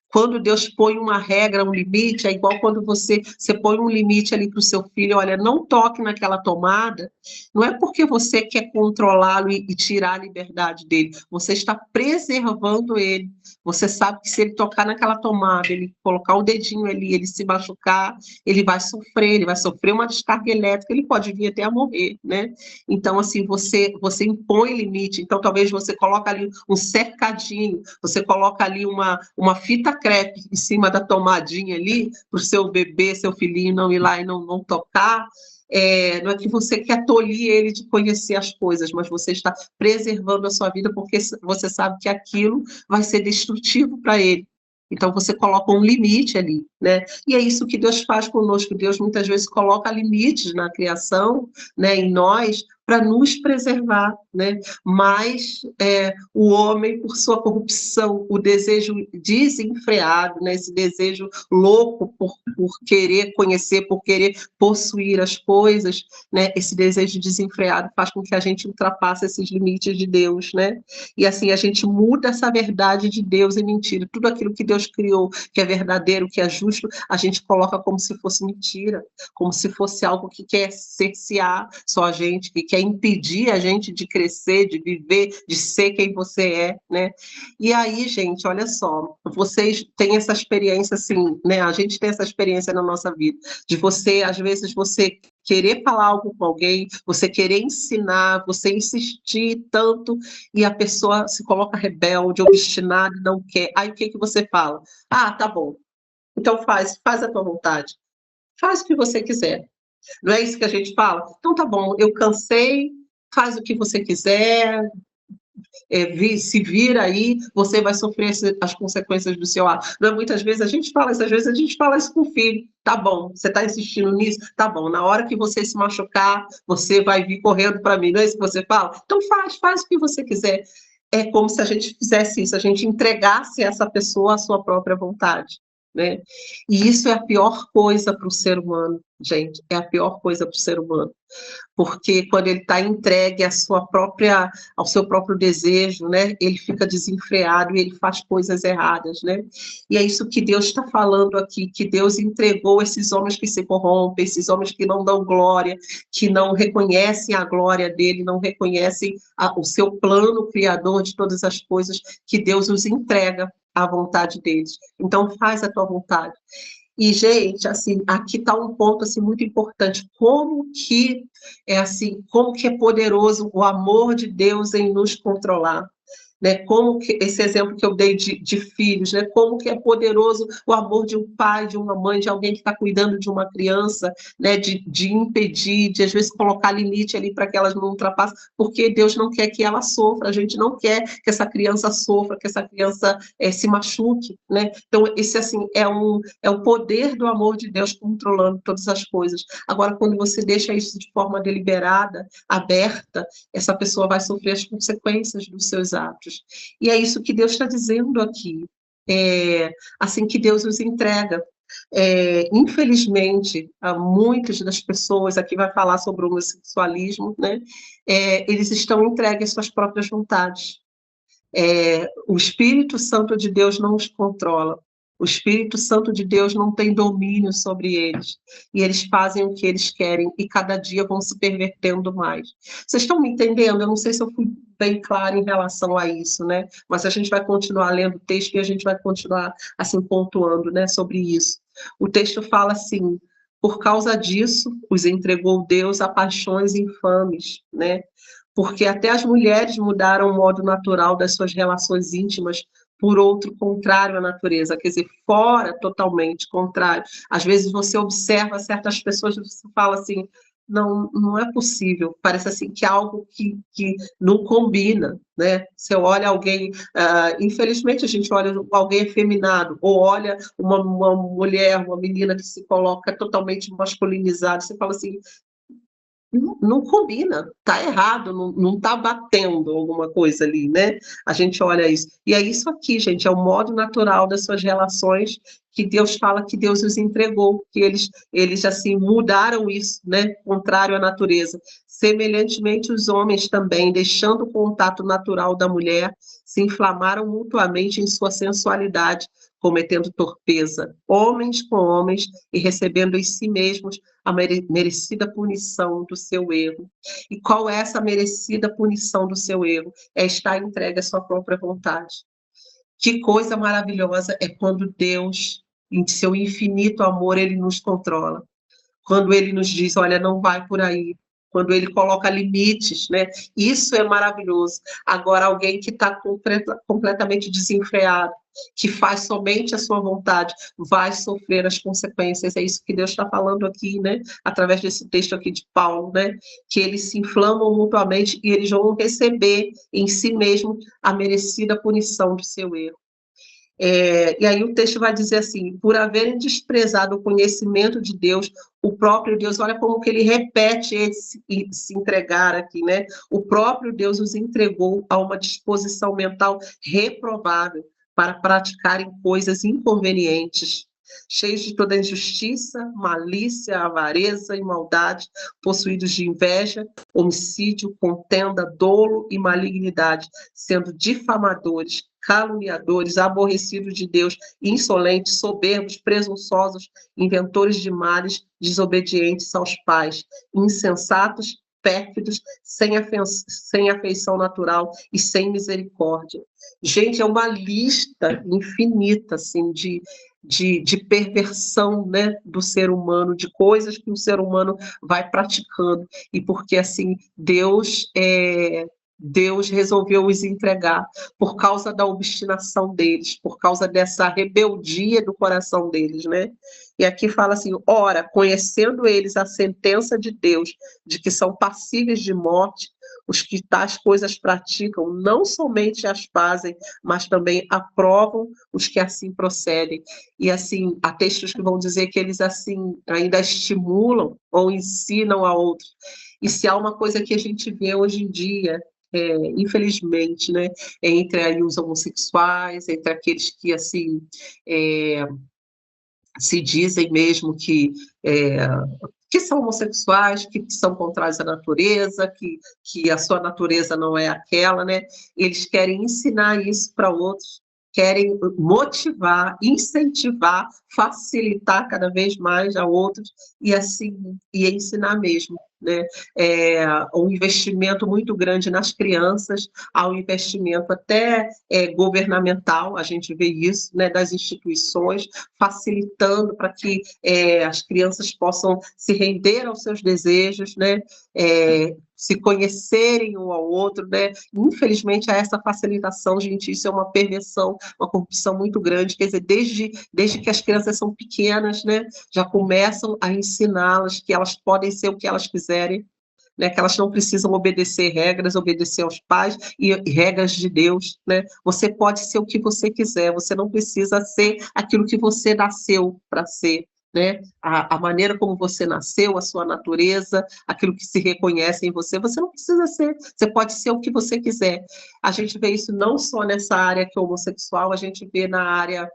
Quando Deus põe uma regra, um limite, é igual quando você põe um limite ali para o seu filho, olha, não toque naquela tomada, não é porque você quer controlá-lo e tirar a liberdade dele, você está preservando ele. Você sabe que se ele tocar naquela tomada, ele colocar o dedinho ali, ele se machucar, ele vai sofrer uma descarga elétrica, ele pode vir até a morrer, né? Então, assim, você impõe limite, então talvez você coloque ali um cercadinho, você coloca ali uma fita crepe em cima da tomadinha ali, para o seu bebê, seu filhinho não ir lá e não tocar. Não é que você quer tolir ele de conhecer as coisas, mas você está preservando a sua vida porque você sabe que aquilo vai ser destrutivo para ele. Então, você coloca um limite ali, né? E é isso que Deus faz conosco. Deus, muitas vezes, coloca limites na criação, né, em nós, para nos preservar, né? Mas o homem, por sua corrupção, o desejo desenfreado, né? Esse desejo louco por querer conhecer, por querer possuir as coisas, né? Esse desejo desenfreado faz com que a gente ultrapasse esses limites de Deus, né? E assim, a gente muda essa verdade de Deus em mentira. Tudo aquilo que Deus criou, que é verdadeiro, que é justo, a gente coloca como se fosse mentira, como se fosse algo que quer cercear só a gente, que quer impedir a gente de crescer, de viver, de ser quem você é, né? E aí, gente, olha só, vocês têm essa experiência, assim, né? A gente tem essa experiência na nossa vida, de você, às vezes, você querer falar algo com alguém, você querer ensinar, você insistir tanto, e a pessoa se coloca rebelde, obstinada, não quer. Aí o que você fala? Ah, tá bom. Então faz a tua vontade. Faz o que você quiser. Não é isso que a gente fala? Então tá bom, eu cansei, faz o que você quiser, se vira aí, você vai sofrer as consequências do seu ato. Não é, muitas vezes a gente fala isso, às vezes a gente fala isso com o filho. Tá bom, você está insistindo nisso? Tá bom, na hora que você se machucar, você vai vir correndo para mim, não é isso que você fala? Então faz o que você quiser. É como se a gente fizesse isso, a gente entregasse a essa pessoa a sua própria vontade, né? E isso é a pior coisa para o ser humano, gente, é a pior coisa para o ser humano. Porque quando ele está entregue ao seu próprio desejo, né, ele fica desenfreado e ele faz coisas erradas, né? E é isso que Deus está falando aqui, que Deus entregou esses homens que se corrompem, esses homens que não dão glória, que não reconhecem a glória dele, não reconhecem o seu plano criador de todas as coisas, que Deus os entrega à vontade deles. Então faz a tua vontade. E, gente, assim, aqui está um ponto assim, muito importante, como que é poderoso o amor de Deus em nos controlar, né? Como que, esse exemplo que eu dei de filhos, né? Como que é poderoso o amor de um pai, de uma mãe, de alguém que está cuidando de uma criança, né? De impedir, de às vezes colocar limite ali para que elas não ultrapassem, porque Deus não quer que ela sofra, a gente não quer que essa criança sofra, que essa criança se machuque, né? Então, esse assim é o poder do amor de Deus controlando todas as coisas. Agora, quando você deixa isso de forma deliberada, aberta, essa pessoa vai sofrer as consequências dos seus atos. E é isso que Deus está dizendo aqui, assim que Deus os entrega. Infelizmente, muitas das pessoas, aqui vai falar sobre o homossexualismo, né? Eles estão entregues às suas próprias vontades. O Espírito Santo de Deus não os controla. O Espírito Santo de Deus não tem domínio sobre eles. E eles fazem o que eles querem e cada dia vão se pervertendo mais. Vocês estão me entendendo? Eu não sei se eu fui bem clara em relação a isso, né? Mas a gente vai continuar lendo o texto e a gente vai continuar assim pontuando, né, sobre isso. O texto fala assim: por causa disso, os entregou Deus a paixões infames, né? Porque até as mulheres mudaram o modo natural das suas relações íntimas por outro contrário à natureza, quer dizer, fora totalmente contrário. Às vezes você observa certas pessoas e você fala assim, não é possível, parece assim que é algo que não combina, né? Você olha alguém, infelizmente a gente olha alguém efeminado, ou olha uma mulher, uma menina que se coloca totalmente masculinizada, você fala assim, não combina, tá errado, não tá batendo alguma coisa ali, né? A gente olha isso. E é isso aqui, gente, é o modo natural das suas relações que Deus fala que Deus os entregou, que eles assim, mudaram isso, né? Contrário à natureza. Semelhantemente, os homens também, deixando o contato natural da mulher, se inflamaram mutuamente em sua sensualidade, cometendo torpeza, homens com homens, e recebendo em si mesmos a merecida punição do seu erro. E qual é essa merecida punição do seu erro? É estar entregue à sua própria vontade. Que coisa maravilhosa é quando Deus, em seu infinito amor, ele nos controla. Quando ele nos diz, olha, não vai por aí. Quando ele coloca limites, né? Isso é maravilhoso. Agora, alguém que está completamente desenfreado, que faz somente a sua vontade, vai sofrer as consequências. É isso que Deus está falando aqui, né? Através desse texto aqui de Paulo, né? Que eles se inflamam mutuamente e eles vão receber em si mesmo a merecida punição do seu erro. E aí o texto vai dizer assim, por haverem desprezado o conhecimento de Deus, o próprio Deus, olha como que ele repete se entregar aqui, né? O próprio Deus os entregou a uma disposição mental reprovável para praticarem coisas inconvenientes, cheios de toda injustiça, malícia, avareza e maldade, possuídos de inveja, homicídio, contenda, dolo e malignidade, sendo difamadores, caluniadores, aborrecidos de Deus, insolentes, soberbos, presunçosos, inventores de males, desobedientes aos pais, insensatos, pérfidos, sem afeição natural e sem misericórdia. Gente, é uma lista infinita, assim, de perversão, né, do ser humano, de coisas que o ser humano vai praticando, e porque, assim, Deus resolveu os entregar por causa da obstinação deles, por causa dessa rebeldia do coração deles, né? E aqui fala assim, ora, conhecendo eles a sentença de Deus, de que são passíveis de morte, os que tais coisas praticam, não somente as fazem, mas também aprovam os que assim procedem. E assim, há textos que vão dizer que eles assim ainda estimulam ou ensinam a outros. E se há uma coisa que a gente vê hoje em dia, infelizmente, né, entre aí os homossexuais, entre aqueles que assim se dizem mesmo que são homossexuais, que são contrários à natureza, que a sua natureza não é aquela, né? Eles querem ensinar isso para outros, querem motivar, incentivar, facilitar cada vez mais a outros e assim e ensinar mesmo, né? Um investimento muito grande nas crianças, há um investimento até governamental, a gente vê isso, né? Das instituições facilitando para que as crianças possam se render aos seus desejos, né? Se conhecerem um ao outro, né? Infelizmente, há essa facilitação, gente, isso é uma perversão, uma corrupção muito grande, quer dizer, desde que as crianças são pequenas, né? Já começam a ensiná-las que elas podem ser o que elas quiserem, né, que elas não precisam obedecer regras, obedecer aos pais e regras de Deus, né? Você pode ser o que você quiser, você não precisa ser aquilo que você nasceu para ser, né? A maneira como você nasceu, a sua natureza, aquilo que se reconhece em você, você não precisa ser, você pode ser o que você quiser. A gente vê isso não só nessa área que é homossexual, a gente vê na área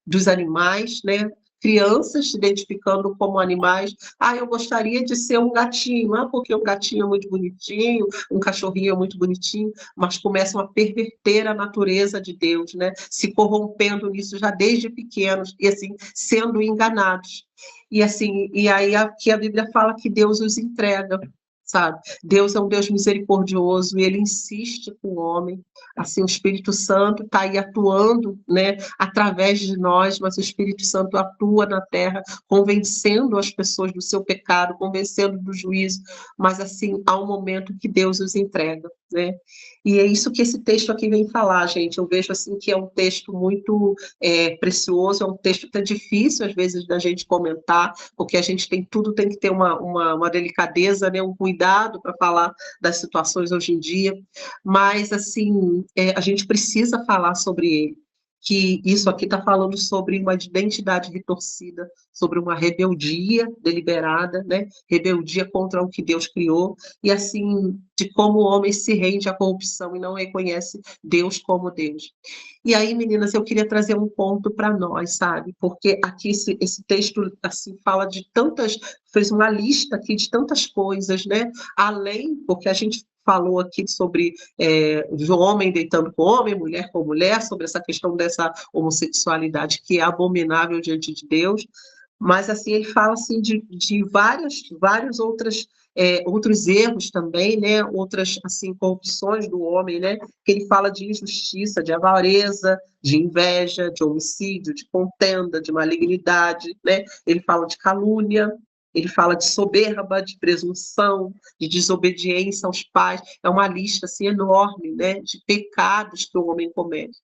dos animais, né? Crianças se identificando como animais. Eu gostaria de ser um gatinho, porque um gatinho é muito bonitinho, um cachorrinho é muito bonitinho, mas começam a perverter a natureza de Deus, né? Se corrompendo nisso já desde pequenos e assim sendo enganados. E assim, e aí aqui a Bíblia fala que Deus os entrega, sabe? Deus é um Deus misericordioso e ele insiste com o homem. Assim, o Espírito Santo está aí atuando, né, através de nós, mas o Espírito Santo atua na terra, convencendo as pessoas do seu pecado, convencendo do juízo, mas assim, há um momento que Deus os entrega, né? E é isso que esse texto aqui vem falar, gente. Eu vejo assim que é um texto muito precioso, é um texto que é difícil às vezes da gente comentar, porque a gente tem que ter uma delicadeza, né, um cuidado para falar das situações hoje em dia, mas assim a gente precisa falar sobre ele, que isso aqui está falando sobre uma identidade retorcida, sobre uma rebeldia deliberada, né? Rebeldia contra o que Deus criou, e assim, de como o homem se rende à corrupção e não reconhece Deus como Deus. E aí, meninas, eu queria trazer um ponto para nós, sabe? Porque aqui esse texto assim fala de fez uma lista aqui de tantas coisas, né? Além, porque a gente falou aqui sobre homem deitando com homem, mulher com mulher, sobre essa questão dessa homossexualidade que é abominável diante de Deus, mas assim ele fala assim de vários outros erros também, né? Outras assim corrupções do homem, né? Que ele fala de injustiça, de avareza, de inveja, de homicídio, de contenda, de malignidade, né? Ele fala de calúnia. Ele fala de soberba, de presunção, de desobediência aos pais. É uma lista assim, enorme, né, de pecados que o homem comete.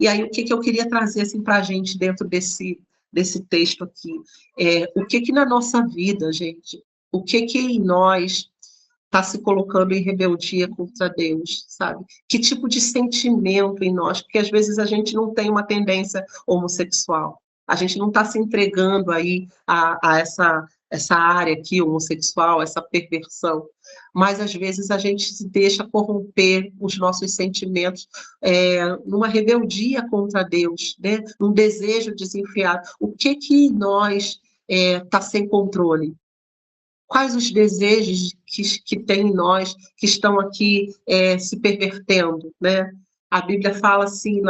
E aí, o que eu queria trazer assim, para a gente dentro desse texto aqui? O que na nossa vida, gente, o que em nós está se colocando em rebeldia contra Deus, sabe? Que tipo de sentimento em nós? Porque às vezes a gente não tem uma tendência homossexual. A gente não está se entregando aí a essa área aqui homossexual, essa perversão, mas às vezes a gente se deixa corromper os nossos sentimentos numa rebeldia contra Deus, né? Num desejo desenfreado. O que em nós está sem controle? Quais os desejos que tem em nós que estão aqui se pervertendo, né? A Bíblia fala assim,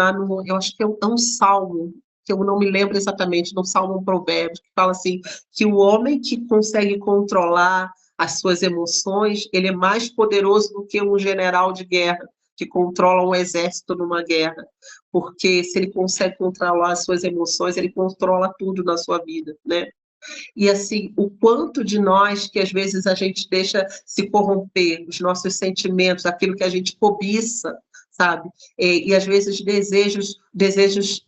eu acho que é um salmo, que eu não me lembro exatamente, no salmo, um provérbio, que fala assim, que o homem que consegue controlar as suas emoções, ele é mais poderoso do que um general de guerra, que controla um exército numa guerra, porque se ele consegue controlar as suas emoções, ele controla tudo na sua vida, né? E assim, o quanto de nós que às vezes a gente deixa se corromper, os nossos sentimentos, aquilo que a gente cobiça, sabe? E às vezes desejos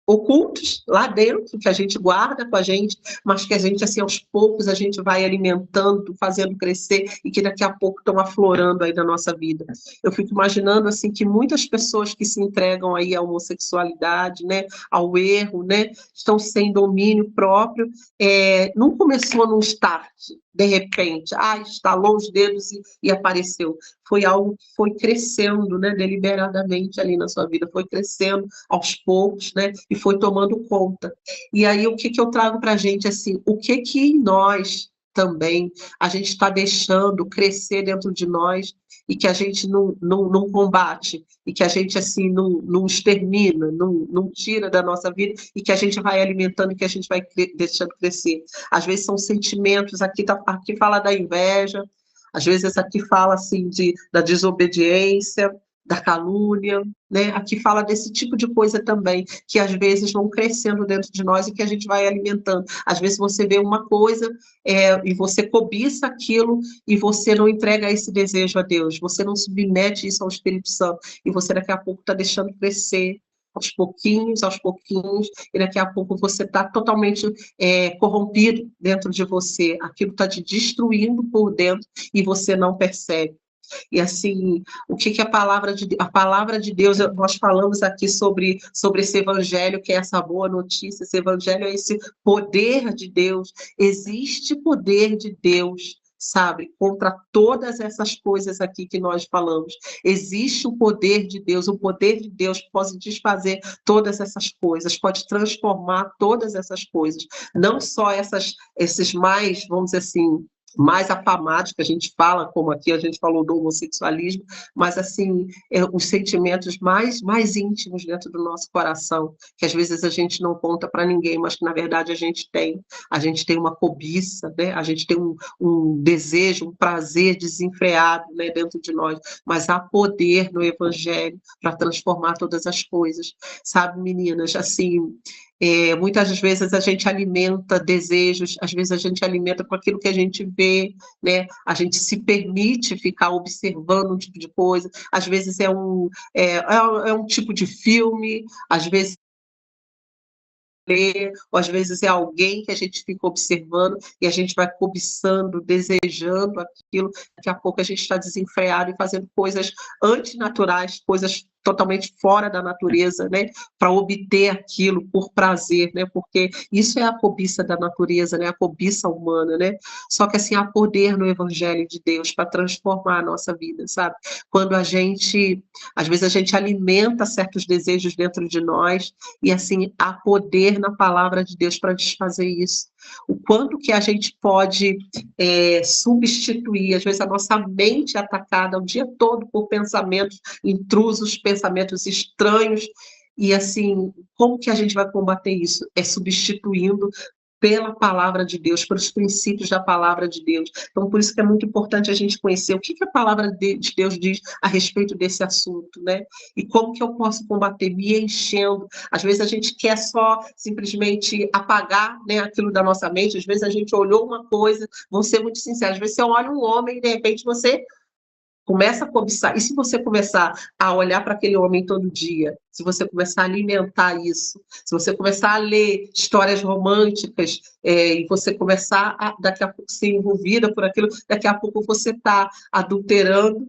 ocultos lá dentro, que a gente guarda com a gente, mas que a gente, assim, aos poucos, a gente vai alimentando, fazendo crescer, e que daqui a pouco estão aflorando aí na nossa vida. Eu fico imaginando, assim, que muitas pessoas que se entregam aí à homossexualidade, né, ao erro, né, estão sem domínio próprio, não começou num start, de repente, estalou os dedos e apareceu. Foi algo que foi crescendo, né, deliberadamente ali na sua vida, foi crescendo aos poucos, né, e foi tomando conta. E aí, o que eu trago para a gente, assim, o que em nós também a gente está deixando crescer dentro de nós e que a gente não combate, e que a gente, assim, não extermina, não tira da nossa vida, e que a gente vai alimentando, e que a gente vai deixando crescer. Às vezes são sentimentos, aqui fala da inveja, às vezes aqui fala, assim, da desobediência, da calúnia, né? Aqui fala desse tipo de coisa também, que às vezes vão crescendo dentro de nós e que a gente vai alimentando. Às vezes você vê uma coisa e você cobiça aquilo e você não entrega esse desejo a Deus, você não submete isso ao Espírito Santo, e você daqui a pouco está deixando crescer aos pouquinhos, e daqui a pouco você está totalmente corrompido dentro de você, aquilo está te destruindo por dentro e você não percebe. E assim, o que a palavra de Deus, nós falamos aqui sobre esse evangelho, que é essa boa notícia, esse evangelho é esse poder de Deus, existe poder de Deus, sabe, contra todas essas coisas aqui que nós falamos. Existe o poder de Deus pode desfazer todas essas coisas, pode transformar todas essas coisas, não só esses mais, vamos dizer assim, mais afamados, que a gente fala, como aqui a gente falou do homossexualismo, mas assim, os sentimentos mais íntimos dentro do nosso coração, que às vezes a gente não conta para ninguém, mas que na verdade a gente tem uma cobiça, né? A gente tem um desejo, um prazer desenfreado, né, dentro de nós, mas há poder no Evangelho para transformar todas as coisas, sabe, meninas, assim, muitas vezes a gente alimenta desejos, às vezes a gente alimenta com aquilo que a gente vê, né? A gente se permite ficar observando um tipo de coisa, às vezes é um tipo de filme, às vezes ou às vezes é alguém que a gente fica observando e a gente vai cobiçando, desejando aquilo, daqui a pouco a gente está desenfreado e fazendo coisas antinaturais, coisas totalmente fora da natureza, né, para obter aquilo por prazer, né, porque isso é a cobiça da natureza, né, a cobiça humana, né, só que assim, há poder no Evangelho de Deus para transformar a nossa vida, sabe, quando às vezes a gente alimenta certos desejos dentro de nós, e assim, há poder na palavra de Deus para desfazer isso. O quanto que a gente pode substituir, às vezes a nossa mente é atacada o dia todo por pensamentos intrusos, pensamentos estranhos, e assim, como que a gente vai combater isso? É substituindo pela palavra de Deus, pelos princípios da palavra de Deus. Então, por isso que é muito importante a gente conhecer o que a palavra de Deus diz a respeito desse assunto, né? E como que eu posso combater, me enchendo. Às vezes a gente quer só simplesmente apagar, né, aquilo da nossa mente, às vezes a gente olhou uma coisa, vou ser muito sincera, às vezes você olha um homem e de repente você começa a cobiçar. E se você começar a olhar para aquele homem todo dia, se você começar a alimentar isso, se você começar a ler histórias românticas, e você começar a, daqui a pouco, ser envolvida por aquilo, daqui a pouco você está adulterando,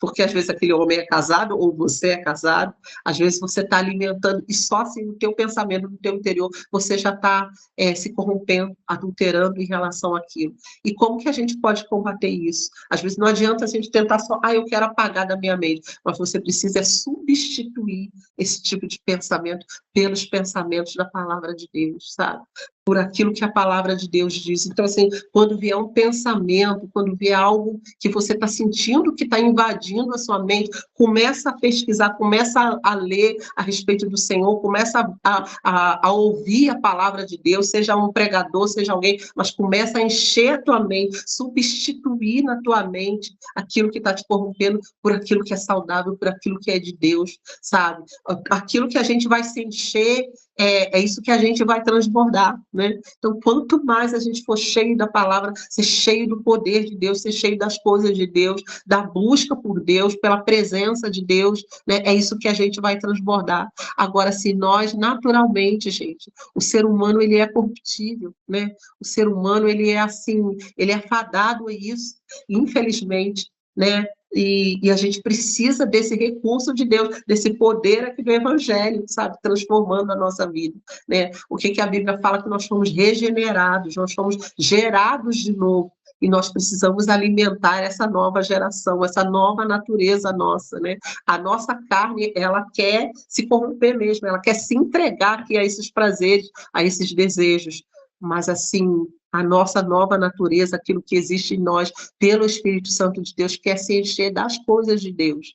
porque às vezes aquele homem é casado, ou você é casado, às vezes você está alimentando, e só assim no teu pensamento, no teu interior, você já está se corrompendo, adulterando em relação àquilo. E como que a gente pode combater isso? Às vezes não adianta a gente tentar só, eu quero apagar da minha mente, mas você precisa substituir esse tipo de pensamento pelos pensamentos da palavra de Deus, sabe? Por aquilo que a palavra de Deus diz. Então, assim, quando vier um pensamento, quando vier algo que você está sentindo que está invadindo a sua mente, começa a pesquisar, começa a ler a respeito do Senhor, começa a ouvir a palavra de Deus, seja um pregador, seja alguém, mas começa a encher a tua mente, substituir na tua mente aquilo que está te corrompendo por aquilo que é saudável, por aquilo que é de Deus, sabe? Aquilo que a gente vai se encher é isso que a gente vai transbordar, né? Então, quanto mais a gente for cheio da palavra, ser cheio do poder de Deus, ser cheio das coisas de Deus, da busca por Deus, pela presença de Deus, né? É isso que a gente vai transbordar. Agora, se nós, naturalmente, gente, o ser humano, ele é corruptível, né? O ser humano, ele é assim, ele é fadado a isso, infelizmente, né? E a gente precisa desse recurso de Deus, desse poder aqui do Evangelho, sabe? Transformando a nossa vida, né? O que a Bíblia fala? Que nós fomos regenerados, nós fomos gerados de novo. E nós precisamos alimentar essa nova geração, essa nova natureza nossa, né? A nossa carne, ela quer se corromper mesmo, ela quer se entregar aqui a esses prazeres, a esses desejos. Mas, assim, a nossa nova natureza, aquilo que existe em nós, pelo Espírito Santo de Deus, quer se encher das coisas de Deus.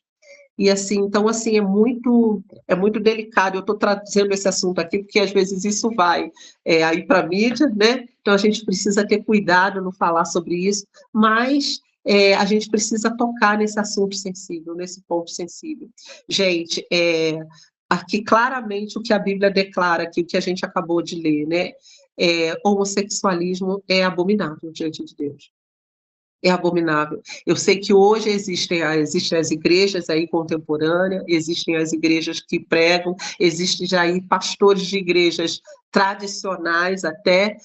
E assim, então, assim, é muito delicado. Eu estou trazendo esse assunto aqui, porque às vezes isso vai aí para a mídia, né? Então a gente precisa ter cuidado no falar sobre isso, mas a gente precisa tocar nesse assunto sensível, nesse ponto sensível. Gente, aqui claramente o que a Bíblia declara, aqui, o que a gente acabou de ler, né? Homossexualismo é abominável diante de Deus. É abominável. Eu sei que hoje existem as igrejas aí contemporâneas, existem as igrejas que pregam, existem já aí pastores de igrejas tradicionais até,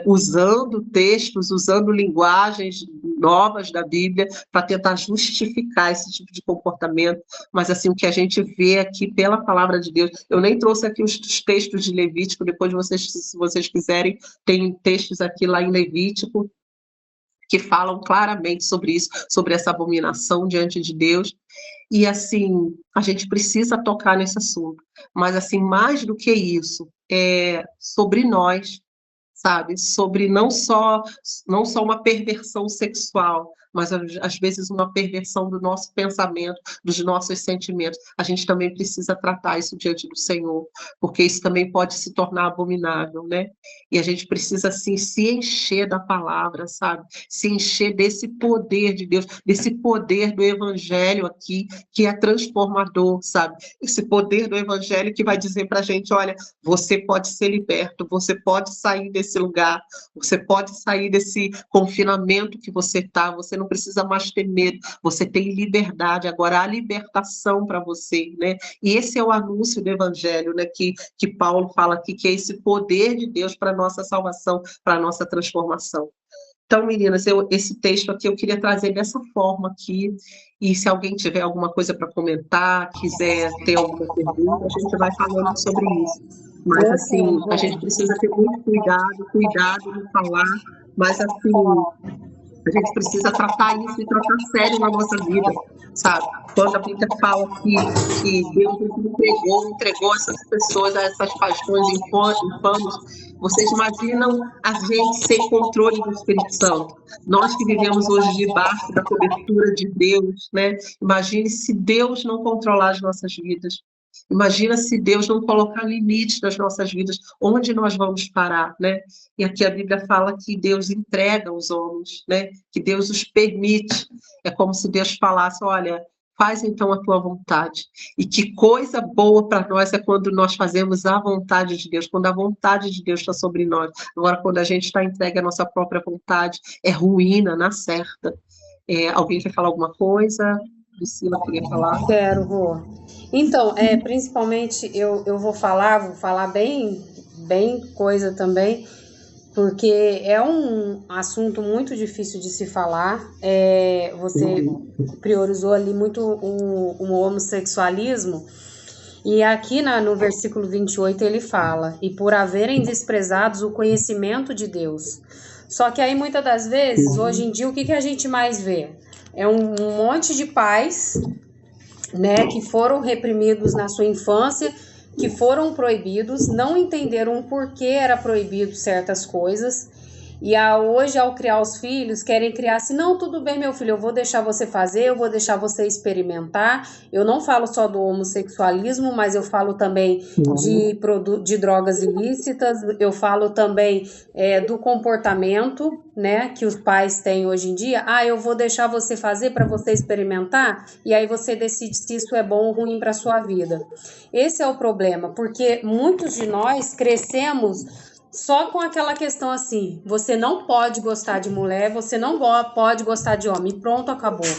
usando textos, usando linguagens novas da Bíblia para tentar justificar esse tipo de comportamento, mas assim, o que a gente vê aqui pela palavra de Deus, eu nem trouxe aqui os textos de Levítico, depois se vocês quiserem, tem textos aqui lá em Levítico, que falam claramente sobre isso, sobre essa abominação diante de Deus, e assim, a gente precisa tocar nesse assunto, mas assim, mais do que isso, sobre nós, sabe, sobre não só uma perversão sexual, mas às vezes uma perversão do nosso pensamento, dos nossos sentimentos. A gente também precisa tratar isso diante do Senhor, porque isso também pode se tornar abominável, né? E a gente precisa, assim, se encher da palavra, sabe? Se encher desse poder de Deus, desse poder do Evangelho aqui, que é transformador, sabe? Esse poder do Evangelho que vai dizer pra gente, olha, você pode ser liberto, você pode sair desse lugar, você pode sair desse confinamento que você está, você não precisa mais ter medo, você tem liberdade, agora há libertação para você, né? E esse é o anúncio do Evangelho, né, que Paulo fala aqui, que é esse poder de Deus para a nossa salvação, para a nossa transformação. Então, meninas, esse texto aqui eu queria trazer dessa forma aqui, e se alguém tiver alguma coisa para comentar, quiser ter alguma pergunta, a gente vai falando sobre isso. Mas, assim, a gente precisa ter muito cuidado no falar, mas, assim, a gente precisa tratar isso e tratar sério na nossa vida, sabe? Quando a Bíblia fala que Deus entregou essas pessoas a essas paixões infames, vocês imaginam a gente sem controle do Espírito Santo? Nós que vivemos hoje debaixo da cobertura de Deus, né? Imagine se Deus não controlar as nossas vidas. Imagina se Deus não colocar limites nas nossas vidas, onde nós vamos parar, né? E aqui a Bíblia fala que Deus entrega os homens, né? Que Deus os permite. É como se Deus falasse, olha, faz então a tua vontade. E que coisa boa para nós é quando nós fazemos a vontade de Deus, quando a vontade de Deus está sobre nós. Agora, quando a gente está entregue à nossa própria vontade, é ruína, na certa. Alguém quer falar alguma coisa? Priscila queria falar? Quero, Rô. Então, principalmente eu vou falar bem coisa também, porque é um assunto muito difícil de se falar. Você priorizou ali muito o homossexualismo, e aqui no versículo 28 ele fala, e por haverem desprezados o conhecimento de Deus. Só que aí muitas das vezes, hoje em dia, o que a gente mais vê? É um monte de pais, né, que foram reprimidos na sua infância, que foram proibidos, não entenderam o porquê era proibido certas coisas, Hoje, ao criar os filhos, querem criar assim, não, tudo bem, meu filho, eu vou deixar você fazer, eu vou deixar você experimentar. Eu não falo só do homossexualismo, mas eu falo também de drogas ilícitas, eu falo também do comportamento, né, que os pais têm hoje em dia. Eu vou deixar você fazer para você experimentar, e aí você decide se isso é bom ou ruim para sua vida. Esse é o problema, porque muitos de nós crescemos só com aquela questão assim, você não pode gostar de mulher, você não pode gostar de homem, pronto, acabou.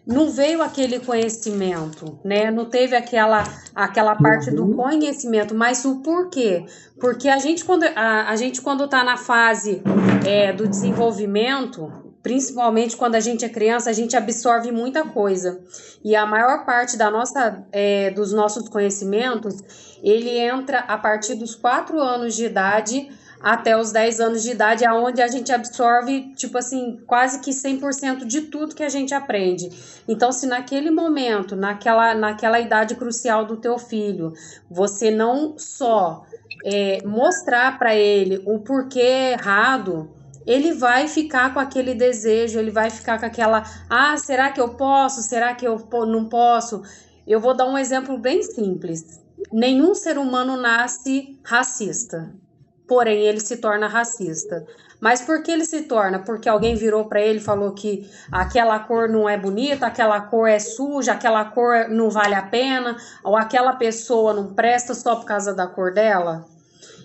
Não veio aquele conhecimento, né? Não teve aquela parte do conhecimento, mas o porquê? Porque a gente quando está na fase do desenvolvimento, principalmente quando a gente é criança, a gente absorve muita coisa. E a maior parte dos nossos conhecimentos, ele entra a partir dos 4 anos de idade até os 10 anos de idade, aonde a gente absorve, tipo assim, quase que 100% de tudo que a gente aprende. Então, se naquele momento, naquela idade crucial do teu filho, você não só mostrar para ele o porquê errado, ele vai ficar com aquele desejo, ele vai ficar com aquela, será que eu posso? Será que eu não posso? Eu vou dar um exemplo bem simples. Nenhum ser humano nasce racista. Porém, ele se torna racista. Mas por que ele se torna? Porque alguém virou para ele e falou que aquela cor não é bonita, aquela cor é suja, aquela cor não vale a pena, ou aquela pessoa não presta só por causa da cor dela?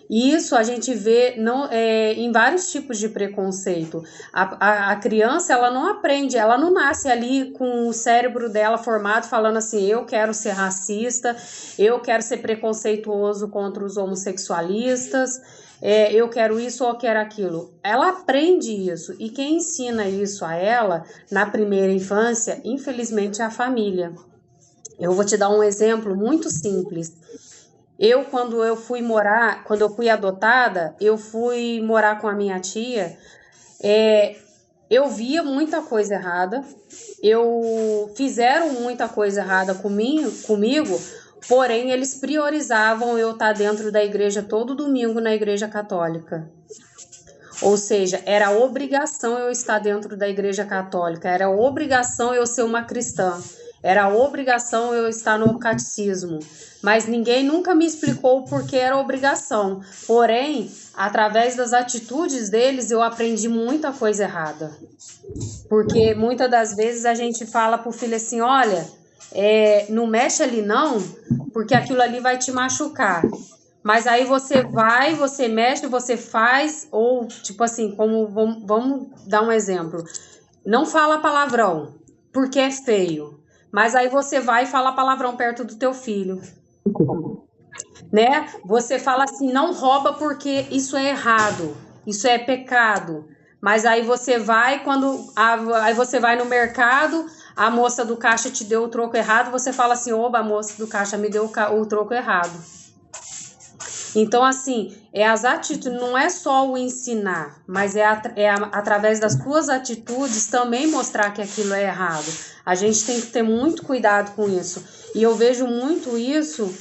E isso a gente vê em vários tipos de preconceito. A criança, ela não aprende, ela não nasce ali com o cérebro dela formado falando assim, eu quero ser racista, eu quero ser preconceituoso contra os homossexualistas, eu quero isso ou quero aquilo. Ela aprende isso, e quem ensina isso a ela na primeira infância, infelizmente, é a família. Eu vou te dar um exemplo muito simples. Quando eu fui adotada, eu fui morar com a minha tia, eu via muita coisa errada, fizeram muita coisa errada comigo, porém eles priorizavam eu estar dentro da igreja todo domingo na igreja católica. Ou seja, era obrigação eu estar dentro da igreja católica, era obrigação eu ser uma cristã, era obrigação eu estar no catecismo. Mas ninguém nunca me explicou o porquê era obrigação. Porém, através das atitudes deles, eu aprendi muita coisa errada. Porque muitas das vezes a gente fala pro filho assim, olha, não mexe ali não, porque aquilo ali vai te machucar. Mas aí você vai, você mexe, você faz, ou tipo assim, vamos dar um exemplo. Não fala palavrão, porque é feio. Mas aí você vai e fala palavrão perto do teu filho. Né? Você fala assim, não rouba porque isso é errado, isso é pecado. Mas aí você vai, aí você vai no mercado, a moça do caixa te deu o troco errado, você fala assim, oba, a moça do caixa me deu o troco errado. Então, assim, as atitudes, não é só o ensinar, mas através das suas atitudes também mostrar que aquilo é errado. A gente tem que ter muito cuidado com isso. E eu vejo muito isso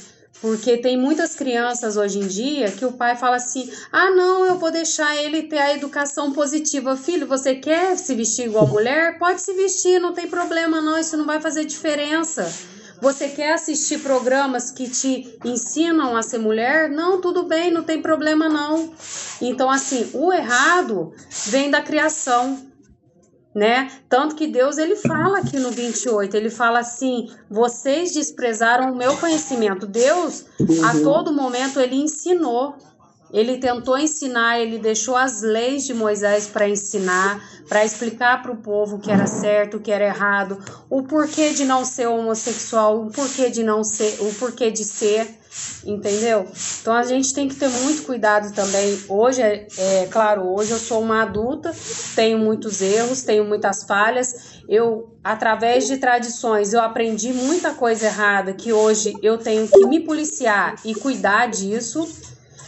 porque tem muitas crianças hoje em dia que o pai fala assim, não, eu vou deixar ele ter a educação positiva. Filho, você quer se vestir igual mulher? Pode se vestir, não tem problema não, isso não vai fazer diferença. Você quer assistir programas que te ensinam a ser mulher? Não, tudo bem, não tem problema não. Então, assim, o errado vem da criação, né? Tanto que Deus, ele fala aqui no 28, ele fala assim, vocês desprezaram o meu conhecimento. Deus, a todo momento, ele ensinou. Ele tentou ensinar, ele deixou as leis de Moisés para ensinar, para explicar para o povo o que era certo, o que era errado, o porquê de não ser homossexual, o porquê de ser, entendeu? Então a gente tem que ter muito cuidado também. Hoje, claro, hoje eu sou uma adulta, tenho muitos erros, tenho muitas falhas. Através de tradições, eu aprendi muita coisa errada que hoje eu tenho que me policiar e cuidar disso.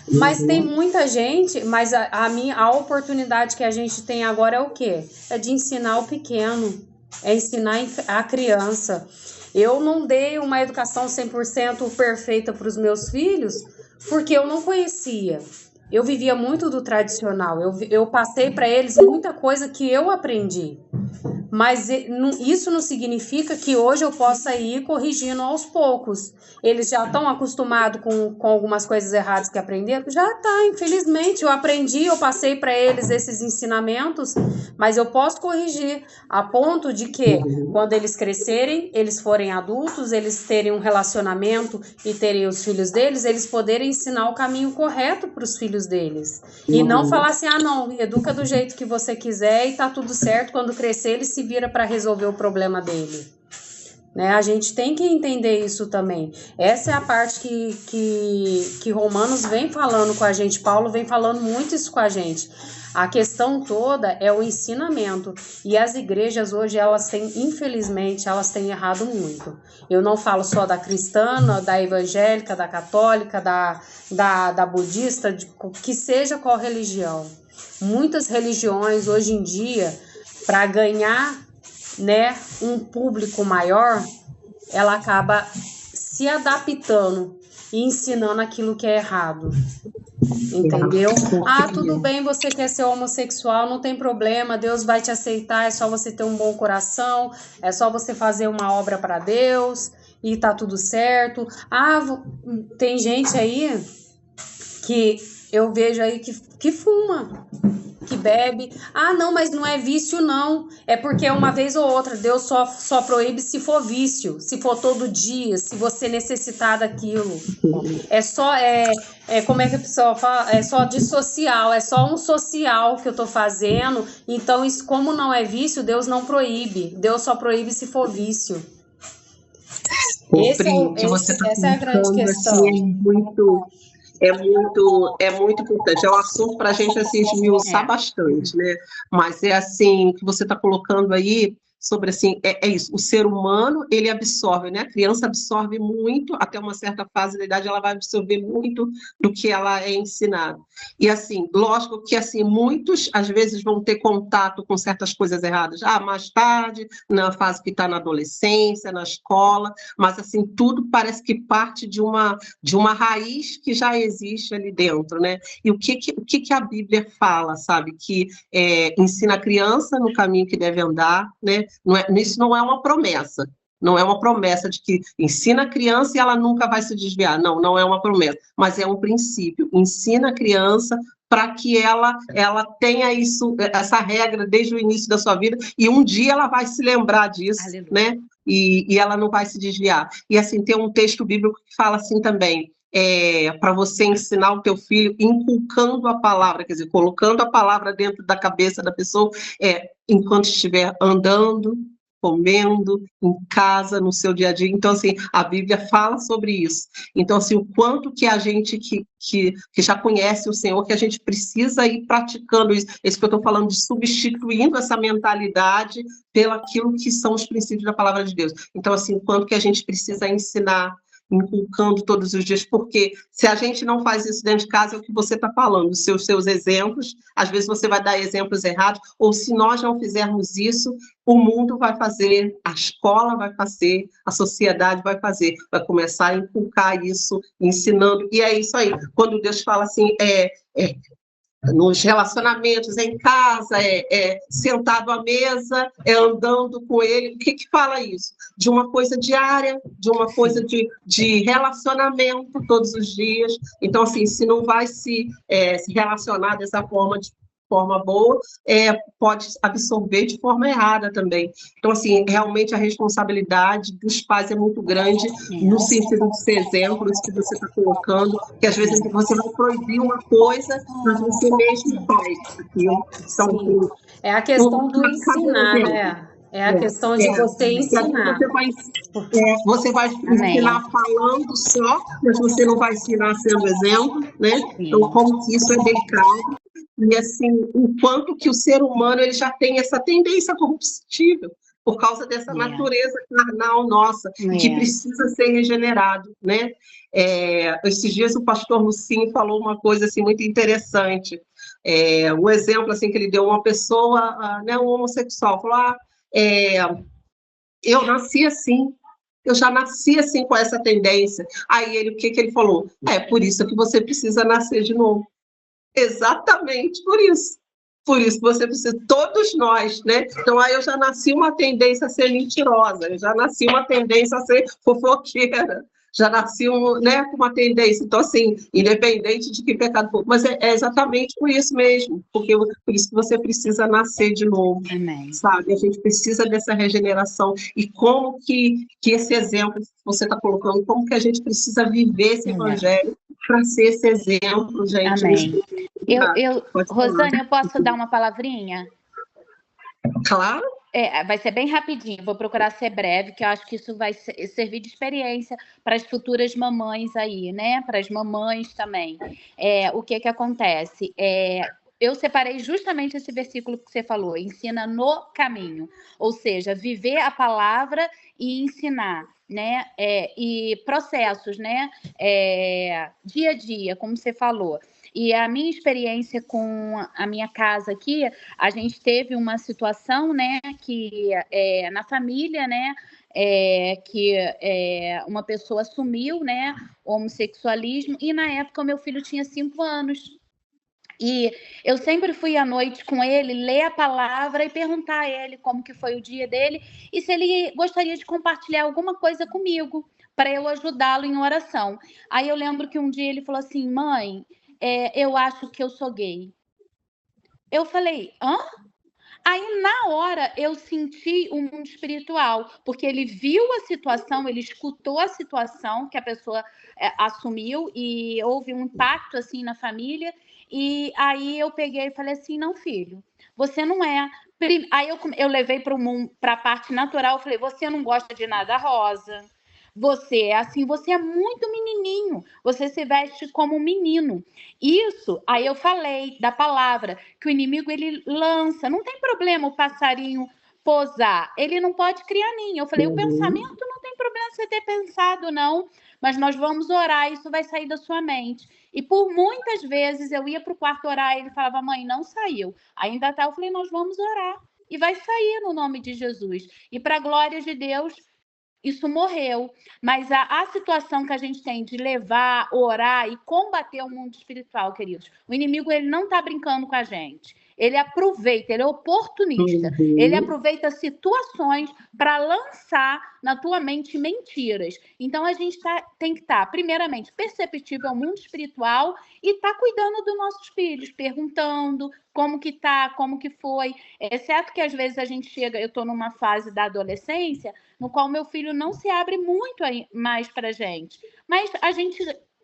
Mas tem muita gente, mas a oportunidade que a gente tem agora é o quê? É de ensinar o pequeno, é ensinar a criança. Eu não dei uma educação 100% perfeita para os meus filhos, porque eu não conhecia. Eu vivia muito do tradicional, eu passei para eles muita coisa que eu aprendi. Mas isso não significa que hoje eu possa ir corrigindo aos poucos. Eles já estão acostumados com algumas coisas erradas que aprenderam? Já tá, infelizmente. Eu aprendi, eu passei para eles esses ensinamentos, mas eu posso corrigir a ponto de que, quando eles crescerem, eles forem adultos, eles terem um relacionamento e terem os filhos deles, eles poderem ensinar o caminho correto para os filhos deles. E não falar assim, não, educa do jeito que você quiser e tá tudo certo, quando crescer ele se vira para resolver o problema dele. Né? A gente tem que entender isso também. Essa é a parte que Romanos vem falando com a gente, Paulo vem falando muito isso com a gente. A questão toda é o ensinamento. E as igrejas hoje, infelizmente, elas têm errado muito. Eu não falo só da cristã, da evangélica, da católica, da budista, que seja qual religião. Muitas religiões, hoje em dia, para ganhar, né, um público maior, ela acaba se adaptando e ensinando aquilo que é errado. Entendeu? Tudo bem, você quer ser homossexual, não tem problema, Deus vai te aceitar, é só você ter um bom coração, é só você fazer uma obra para Deus e tá tudo certo. Tem gente aí que eu vejo aí que fuma, que bebe. Não, mas não é vício, não. É porque uma vez ou outra, Deus só proíbe se for vício, se for todo dia, se você necessitar daquilo. Como é que a pessoa fala? É só de social, é só um social que eu tô fazendo. Então, isso, como não é vício, Deus não proíbe. Deus só proíbe se for vício. Essa é a grande questão. É muito importante. É um assunto para a gente assim, esmiuçar bastante, né? Mas é assim que você está colocando aí sobre assim, é isso. O ser humano, ele absorve, né? A criança absorve muito, até uma certa fase da idade, ela vai absorver muito do que ela é ensinada. E assim, lógico que assim, muitos às vezes vão ter contato com certas coisas erradas. Mais tarde, na fase que está na adolescência, na escola, mas assim, tudo parece que parte de uma raiz que já existe ali dentro, né? E o que a Bíblia fala, sabe? Que ensina a criança no caminho que deve andar, né? Isso não é uma promessa. Não é uma promessa de que ensina a criança e ela nunca vai se desviar. Não é uma promessa, mas é um princípio. Ensina a criança para que ela tenha essa regra desde o início da sua vida e um dia ela vai se lembrar disso, aleluia, né? E ela não vai se desviar. E assim, tem um texto bíblico que fala assim também, para você ensinar o teu filho, inculcando a palavra, quer dizer, colocando a palavra dentro da cabeça da pessoa, enquanto estiver andando, comendo, em casa, no seu dia a dia. Então, assim, a Bíblia fala sobre isso. Então, assim, o quanto que a gente que já conhece o Senhor, que a gente precisa ir praticando isso. Isso que eu estou falando de substituindo essa mentalidade pelaquilo que são os princípios da palavra de Deus. Então, assim, o quanto que a gente precisa ensinar, inculcando todos os dias, porque se a gente não faz isso dentro de casa, é o que você está falando, os seus exemplos, às vezes você vai dar exemplos errados, ou se nós não fizermos isso, o mundo vai fazer, a escola vai fazer, a sociedade vai fazer, vai começar a inculcar isso, ensinando, e é isso aí, quando Deus fala assim, nos relacionamentos, em casa, sentado à mesa, andando com ele. O que fala isso? De uma coisa diária, de uma coisa de relacionamento todos os dias. Então, assim, se não vai se relacionar dessa forma, de forma boa, pode absorver de forma errada também. Então, assim, realmente a responsabilidade dos pais é muito grande no sentido de ser exemplo, isso que você está colocando, que às vezes você vai proibir uma coisa, mas você mesmo faz aquilo. Então, é a questão do ensinar, né? É a questão de você ensinar. Você vai ensinar falando só, mas você não vai ensinar sendo exemplo, né? Então, como que isso é delicado. E assim, o quanto que o ser humano ele já tem essa tendência corruptível por causa dessa natureza carnal nossa, que precisa ser regenerado, né? Esses dias o pastor Lucinho falou uma coisa assim, muito interessante. Um exemplo assim, que ele deu, uma pessoa, né, um homossexual, falou, eu nasci assim, eu já nasci assim com essa tendência. Aí o que ele falou? Por isso que você precisa nascer de novo. Exatamente por isso. Por isso que você precisa, todos nós, né? Então, aí eu já nasci uma tendência a ser mentirosa, eu já nasci uma tendência a ser fofoqueira, já nasci né, com uma tendência. Então, assim, independente de que pecado for, mas é exatamente por isso mesmo, porque por isso que você precisa nascer de novo, Amém. sabe? A gente precisa dessa regeneração. E como que esse exemplo que você está colocando, como que a gente precisa viver esse evangelho para ser esse exemplo, gente. Amém. Pode Rosane, eu posso dar uma palavrinha? Claro. Vai ser bem rapidinho, vou procurar ser breve, que eu acho que isso vai servir de experiência para as futuras mamães aí, né? Para as mamães também. O que acontece? Eu separei justamente esse versículo que você falou, ensina no caminho, ou seja, viver a palavra e ensinar, né? E processos, né? Dia a dia, como você falou. E a minha experiência com a minha casa aqui, a gente teve uma situação, né, que na família, né, que uma pessoa assumiu, né, o homossexualismo, e na época o meu filho tinha 5 anos. E eu sempre fui à noite com ele, ler a palavra e perguntar a ele como que foi o dia dele e se ele gostaria de compartilhar alguma coisa comigo para eu ajudá-lo em oração. Aí eu lembro que um dia ele falou assim: mãe, eu acho que eu sou gay. Eu falei: hã? Aí, na hora, eu senti o mundo espiritual, porque ele viu a situação, ele escutou a situação que a pessoa assumiu e houve um impacto, assim, na família. E aí eu peguei e falei assim, não, filho, você não é... Aí eu levei para a parte natural, eu falei, você não gosta de nada rosa, você é assim, você é muito menininho, você se veste como um menino. Isso, aí eu falei da palavra, que o inimigo ele lança, não tem problema o passarinho posar, ele não pode criar ninho. Eu falei, o pensamento não tem problema você ter pensado, não, mas nós vamos orar, isso vai sair da sua mente. E por muitas vezes eu ia para o quarto orar e ele falava, mãe, não saiu. Ainda tá, eu falei, nós vamos orar. E vai sair no nome de Jesus. E para a glória de Deus, isso morreu. Mas a situação que a gente tem de levar, orar e combater o mundo espiritual, queridos, o inimigo ele não está brincando com a gente. Ele aproveita, ele é oportunista. Ele aproveita situações para lançar na tua mente mentiras. Então, a gente tem que estar, primeiramente, perceptível ao mundo espiritual e estar cuidando dos nossos filhos, perguntando como que tá, como que foi. Exceto que, às vezes, a gente chega... Eu estou numa fase da adolescência no qual meu filho não se abre muito mais para a gente. Mas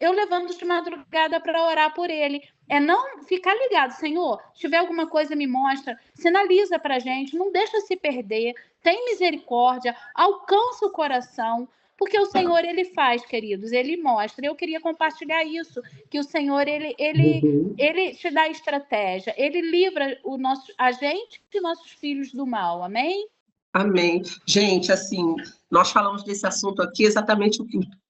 eu levanto de madrugada para orar por ele. Não ficar ligado, Senhor, se tiver alguma coisa me mostra, sinaliza para a gente, não deixa se perder, tem misericórdia, alcança o coração, porque o Senhor, ele faz, queridos, ele mostra. Eu queria compartilhar isso, que o Senhor, ele te dá estratégia, ele livra a gente e nossos filhos do mal, amém? Amém. Gente, assim, nós falamos desse assunto aqui exatamente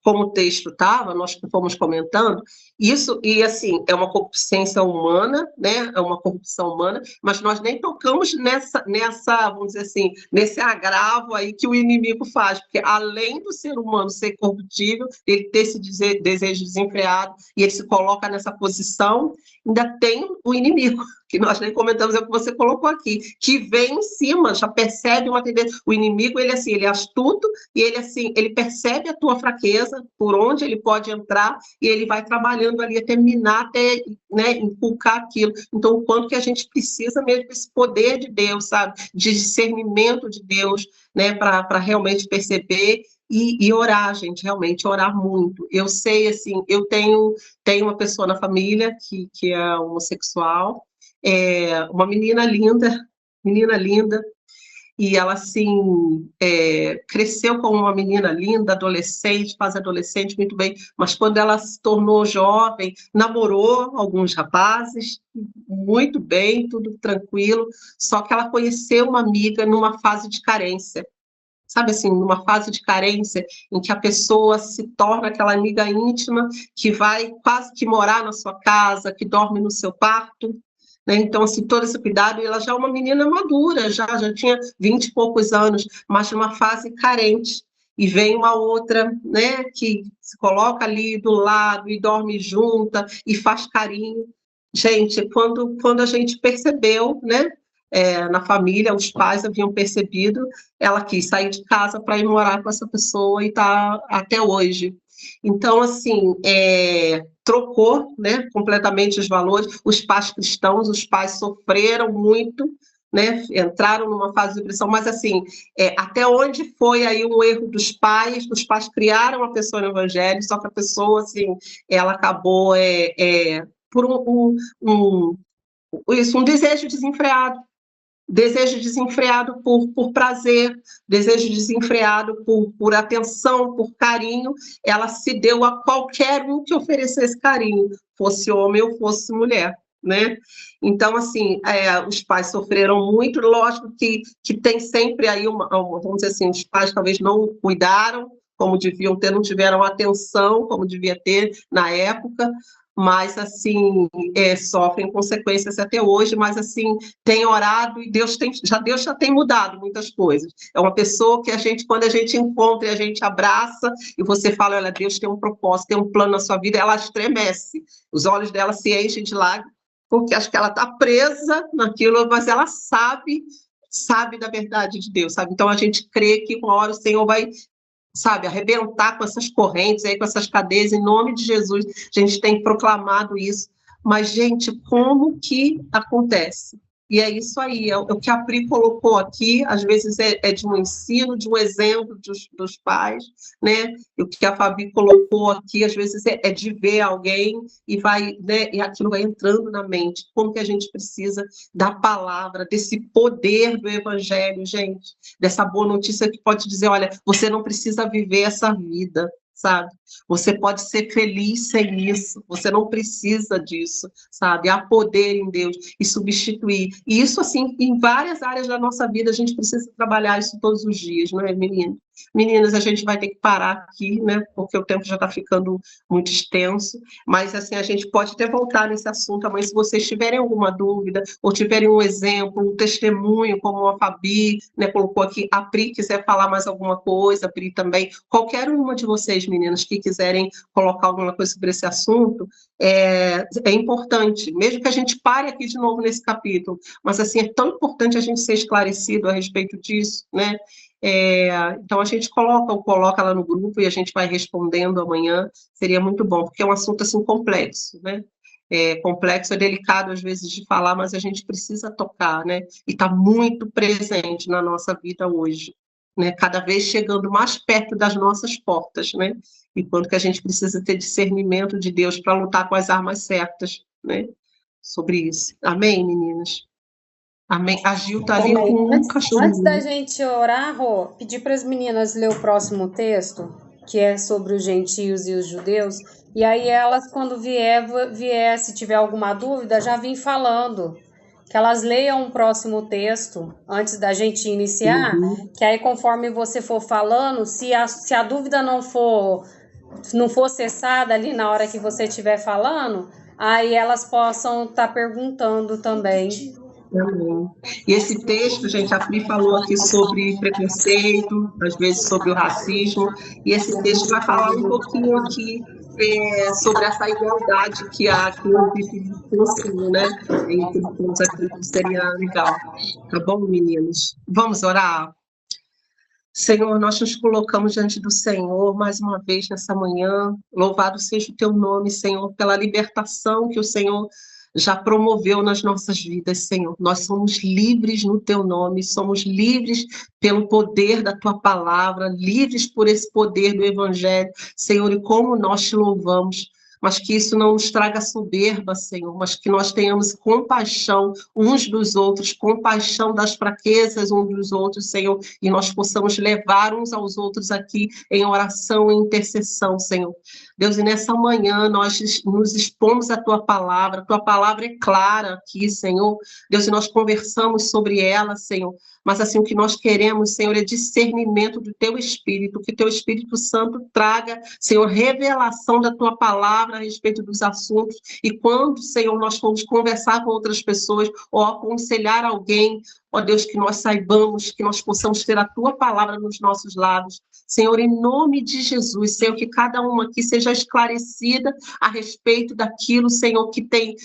como o texto estava, nós fomos comentando, isso, e assim, é uma concupiscência humana, né? É uma corrupção humana, mas nós nem tocamos nessa, vamos dizer assim, nesse agravo aí que o inimigo faz, porque além do ser humano ser corruptível, ele ter esse desejo desenfreado, e ele se coloca nessa posição, ainda tem o inimigo, que nós nem comentamos, é o que você colocou aqui, que vem em cima, já percebe uma tendência. O inimigo, ele assim, ele é astuto, e ele assim, ele percebe a tua fraqueza, por onde ele pode entrar, e ele vai trabalhando ali até minar, até, né, inculcar aquilo. Então, o quanto que a gente precisa mesmo desse poder de Deus, sabe? De discernimento de Deus, né, para realmente perceber e orar, gente, realmente orar muito. Eu sei, assim, eu tenho uma pessoa na família que é homossexual, uma menina linda, e ela, assim, cresceu como uma menina linda, adolescente, fase adolescente, muito bem, mas quando ela se tornou jovem, namorou alguns rapazes, muito bem, tudo tranquilo, só que ela conheceu uma amiga numa fase de carência, sabe assim, numa fase de carência, em que a pessoa se torna aquela amiga íntima, que vai quase que morar na sua casa, que dorme no seu quarto, né? Então, assim, todo esse cuidado, e ela já é uma menina madura, já tinha 20 e poucos anos, mas numa fase carente, e vem uma outra, né, que se coloca ali do lado, e dorme junta, e faz carinho, Gente, quando a gente percebeu, né, na família, os pais haviam percebido, ela quis sair de casa para ir morar com essa pessoa e está até hoje. Então, assim, trocou, né, completamente os valores. Os pais cristãos, os pais sofreram muito, né, entraram numa fase de depressão, mas, assim, até onde foi aí um erro dos pais? Os pais criaram a pessoa no evangelho, só que a pessoa, assim, ela acabou por um desejo desenfreado por prazer, desejo desenfreado por atenção, por carinho, ela se deu a qualquer um que oferecesse carinho, fosse homem ou fosse mulher, né? Então, assim, os pais sofreram muito, lógico que tem sempre aí vamos dizer assim, os pais talvez não cuidaram como deviam ter, não tiveram atenção como devia ter na época, mas, assim, sofrem consequências até hoje, mas, assim, tem orado e Deus já tem mudado muitas coisas. É uma pessoa que quando a gente encontra e a gente abraça, e você fala, olha, Deus tem um propósito, tem um plano na sua vida, ela estremece, os olhos dela se enchem de lágrimas, porque acho que ela está presa naquilo, mas ela sabe da verdade de Deus, sabe? Então, a gente crê que uma hora o Senhor vai, sabe, arrebentar com essas correntes, aí, com essas cadeias, em nome de Jesus. A gente tem proclamado isso. Mas, gente, como que acontece? E é isso aí, é o que a Pri colocou aqui, às vezes é de um ensino, de um exemplo dos pais, né? E o que a Fabi colocou aqui, às vezes é de ver alguém e vai, né? E aquilo vai entrando na mente. Como que a gente precisa da palavra, desse poder do evangelho, gente, dessa boa notícia que pode dizer, olha, você não precisa viver essa vida, sabe? Você pode ser feliz sem isso, você não precisa disso, sabe? Há poder em Deus e substituir. E isso, assim, em várias áreas da nossa vida, a gente precisa trabalhar isso todos os dias, não é, meninas? Meninas, a gente vai ter que parar aqui, né? Porque o tempo já está ficando muito extenso, mas, assim, a gente pode até voltar nesse assunto amanhã, se vocês tiverem alguma dúvida, ou tiverem um exemplo, um testemunho, como a Fabi, né, colocou aqui, a Pri quiser falar mais alguma coisa, a Pri também, qualquer uma de vocês, meninas, que quiserem colocar alguma coisa sobre esse assunto, é importante, mesmo que a gente pare aqui de novo nesse capítulo, mas, assim, é tão importante a gente ser esclarecido a respeito disso, né? Então a gente coloca lá no grupo e a gente vai respondendo amanhã, seria muito bom, porque é um assunto, assim, complexo, né? Complexo, é delicado às vezes de falar, mas a gente precisa tocar, né? E está muito presente na nossa vida hoje, né? Cada vez chegando mais perto das nossas portas, né? E quanto que a gente precisa ter discernimento de Deus para lutar com as armas certas, né? Sobre isso. Amém, meninas? Amém. A Gil está ali com um cachorro. Antes da gente orar, Rô, pedir para as meninas ler o próximo texto, que é sobre os gentios e os judeus, e aí elas, quando vier, se tiver alguma dúvida, já vim falando, que elas leiam o próximo texto antes da gente iniciar, que aí conforme você for falando, se a dúvida não for cessada ali na hora que você estiver falando, aí elas possam estar perguntando também. Amém. E esse texto, gente, a Pri falou aqui sobre preconceito, às vezes sobre o racismo, e esse texto vai falar um pouquinho aqui sobre essa igualdade que há aqui no ensino, né? Entre todos aqui, seria legal. Tá bom, meninos? Vamos orar? Senhor, nós nos colocamos diante do Senhor mais uma vez nessa manhã. Louvado seja o teu nome, Senhor, pela libertação que o Senhor já promoveu nas nossas vidas, Senhor. Nós somos livres no teu nome, somos livres pelo poder da tua palavra, livres por esse poder do evangelho, Senhor, e como nós te louvamos. Mas que isso não nos traga soberba, Senhor, mas que nós tenhamos compaixão uns dos outros, compaixão das fraquezas uns dos outros, Senhor, e nós possamos levar uns aos outros aqui em oração e intercessão, Senhor. Deus, e nessa manhã nós nos expomos à tua palavra é clara aqui, Senhor. Deus, e nós conversamos sobre ela, Senhor, mas assim, o que nós queremos, Senhor, é discernimento do teu Espírito, que teu Espírito Santo traga, Senhor, revelação da tua palavra palavra a respeito dos assuntos, e quando, Senhor, nós formos conversar com outras pessoas ou aconselhar alguém, ó Deus, que nós saibamos, que nós possamos ter a Tua palavra nos nossos lábios. Senhor, em nome de Jesus, Senhor, que cada uma aqui seja esclarecida a respeito daquilo, Senhor, que tem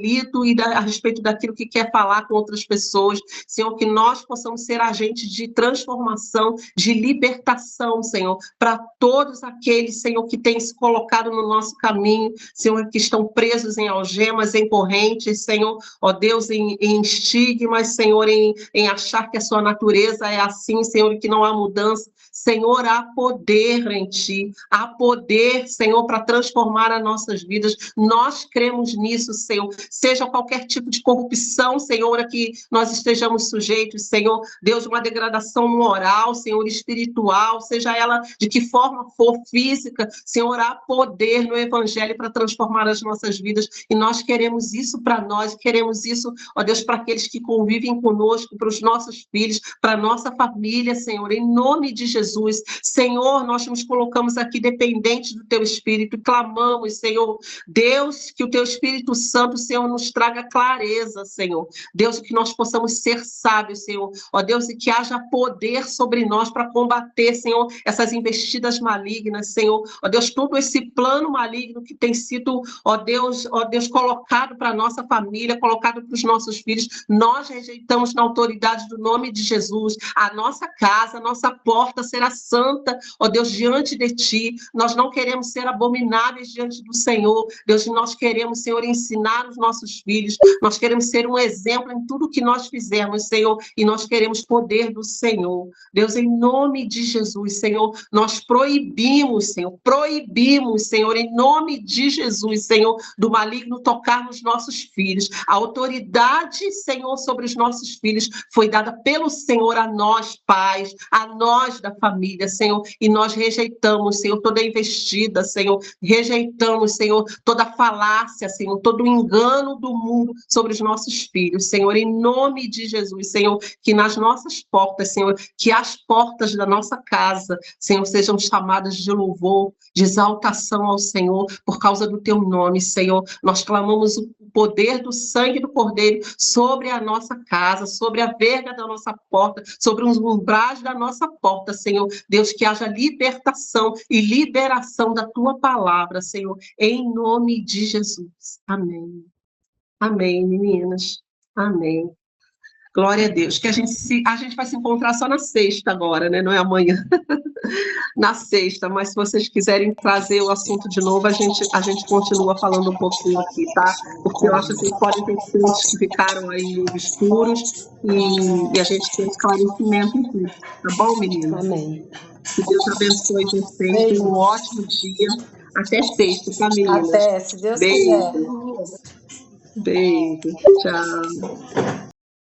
lido e a respeito daquilo que quer falar com outras pessoas. Senhor, que nós possamos ser agentes de transformação, de libertação, Senhor, para todos aqueles, Senhor, que têm se colocado no nosso caminho, Senhor, que estão presos em algemas, em correntes, Senhor, ó Deus, em estigmas, Senhor, em achar que a sua natureza é assim, Senhor, e que não há mudança. Senhor, há poder em Ti, há poder, Senhor, para transformar as nossas vidas. Nós cremos nisso, Senhor. Seja qualquer tipo de corrupção, Senhor, a que nós estejamos sujeitos, Senhor. Deus, uma degradação moral, Senhor, espiritual, seja ela de que forma for, física, Senhor, há poder no Evangelho para transformar as nossas vidas. E nós queremos isso para nós, queremos isso, ó Deus, para aqueles que convivem conosco, para os nossos filhos, para a nossa família, Senhor, em nome de Jesus. Senhor, nós nos colocamos aqui dependentes do Teu Espírito e clamamos, Senhor, Deus, que o Teu Espírito Santo, Senhor, nos traga clareza, Senhor. Deus, que nós possamos ser sábios, Senhor. Ó Deus, e que haja poder sobre nós para combater, Senhor, essas investidas malignas, Senhor. Ó Deus, todo esse plano maligno que tem sido, ó Deus, colocado para a nossa família, colocado para os nossos filhos, nós rejeitamos na autoridade do nome de Jesus. A nossa casa, a nossa porta será santa, ó Deus, diante de Ti. Nós não queremos ser abomináveis diante do Senhor. Deus, nós queremos, Senhor, ensinar os nossos filhos. Nós queremos ser um exemplo em tudo que nós fizermos, Senhor, e nós queremos poder do Senhor. Deus, em nome de Jesus, Senhor, nós proibimos, Senhor, em nome de Jesus, Senhor, do maligno tocar nos nossos filhos. A autoridade, Senhor, sobre os nossos filhos foi dada pelo Senhor a nós, pais, a nós da família, Senhor, e nós rejeitamos, Senhor, toda investida, Senhor, rejeitamos, Senhor, toda falácia, Senhor, todo engano do mundo sobre os nossos filhos, Senhor, em nome de Jesus, Senhor, que nas nossas portas, Senhor, que as portas da nossa casa, Senhor, sejam chamadas de louvor, de exaltação ao Senhor, por causa do Teu nome, Senhor. Nós clamamos o poder do sangue do Cordeiro sobre a nossa casa, sobre a verga da nossa porta, sobre os umbrais da nossa porta, Senhor. Deus, que haja libertação e liberação da Tua palavra, Senhor, em nome de Jesus. Amém. Amém, meninas. Amém. Glória a Deus. Que a gente vai se encontrar só na sexta agora, né? Não é amanhã. Na sexta, mas se vocês quiserem trazer o assunto de novo, a gente continua falando um pouquinho aqui, tá? Porque eu acho que podem ter pontos que ficaram aí obscuros e a gente tem esclarecimento em tudo. Tá bom, meninas? Amém. Que Deus abençoe vocês. Tenham um ótimo dia. Até sexta, tá, meninas? Até, se Deus Beijo. quiser. Beijo. Tchau.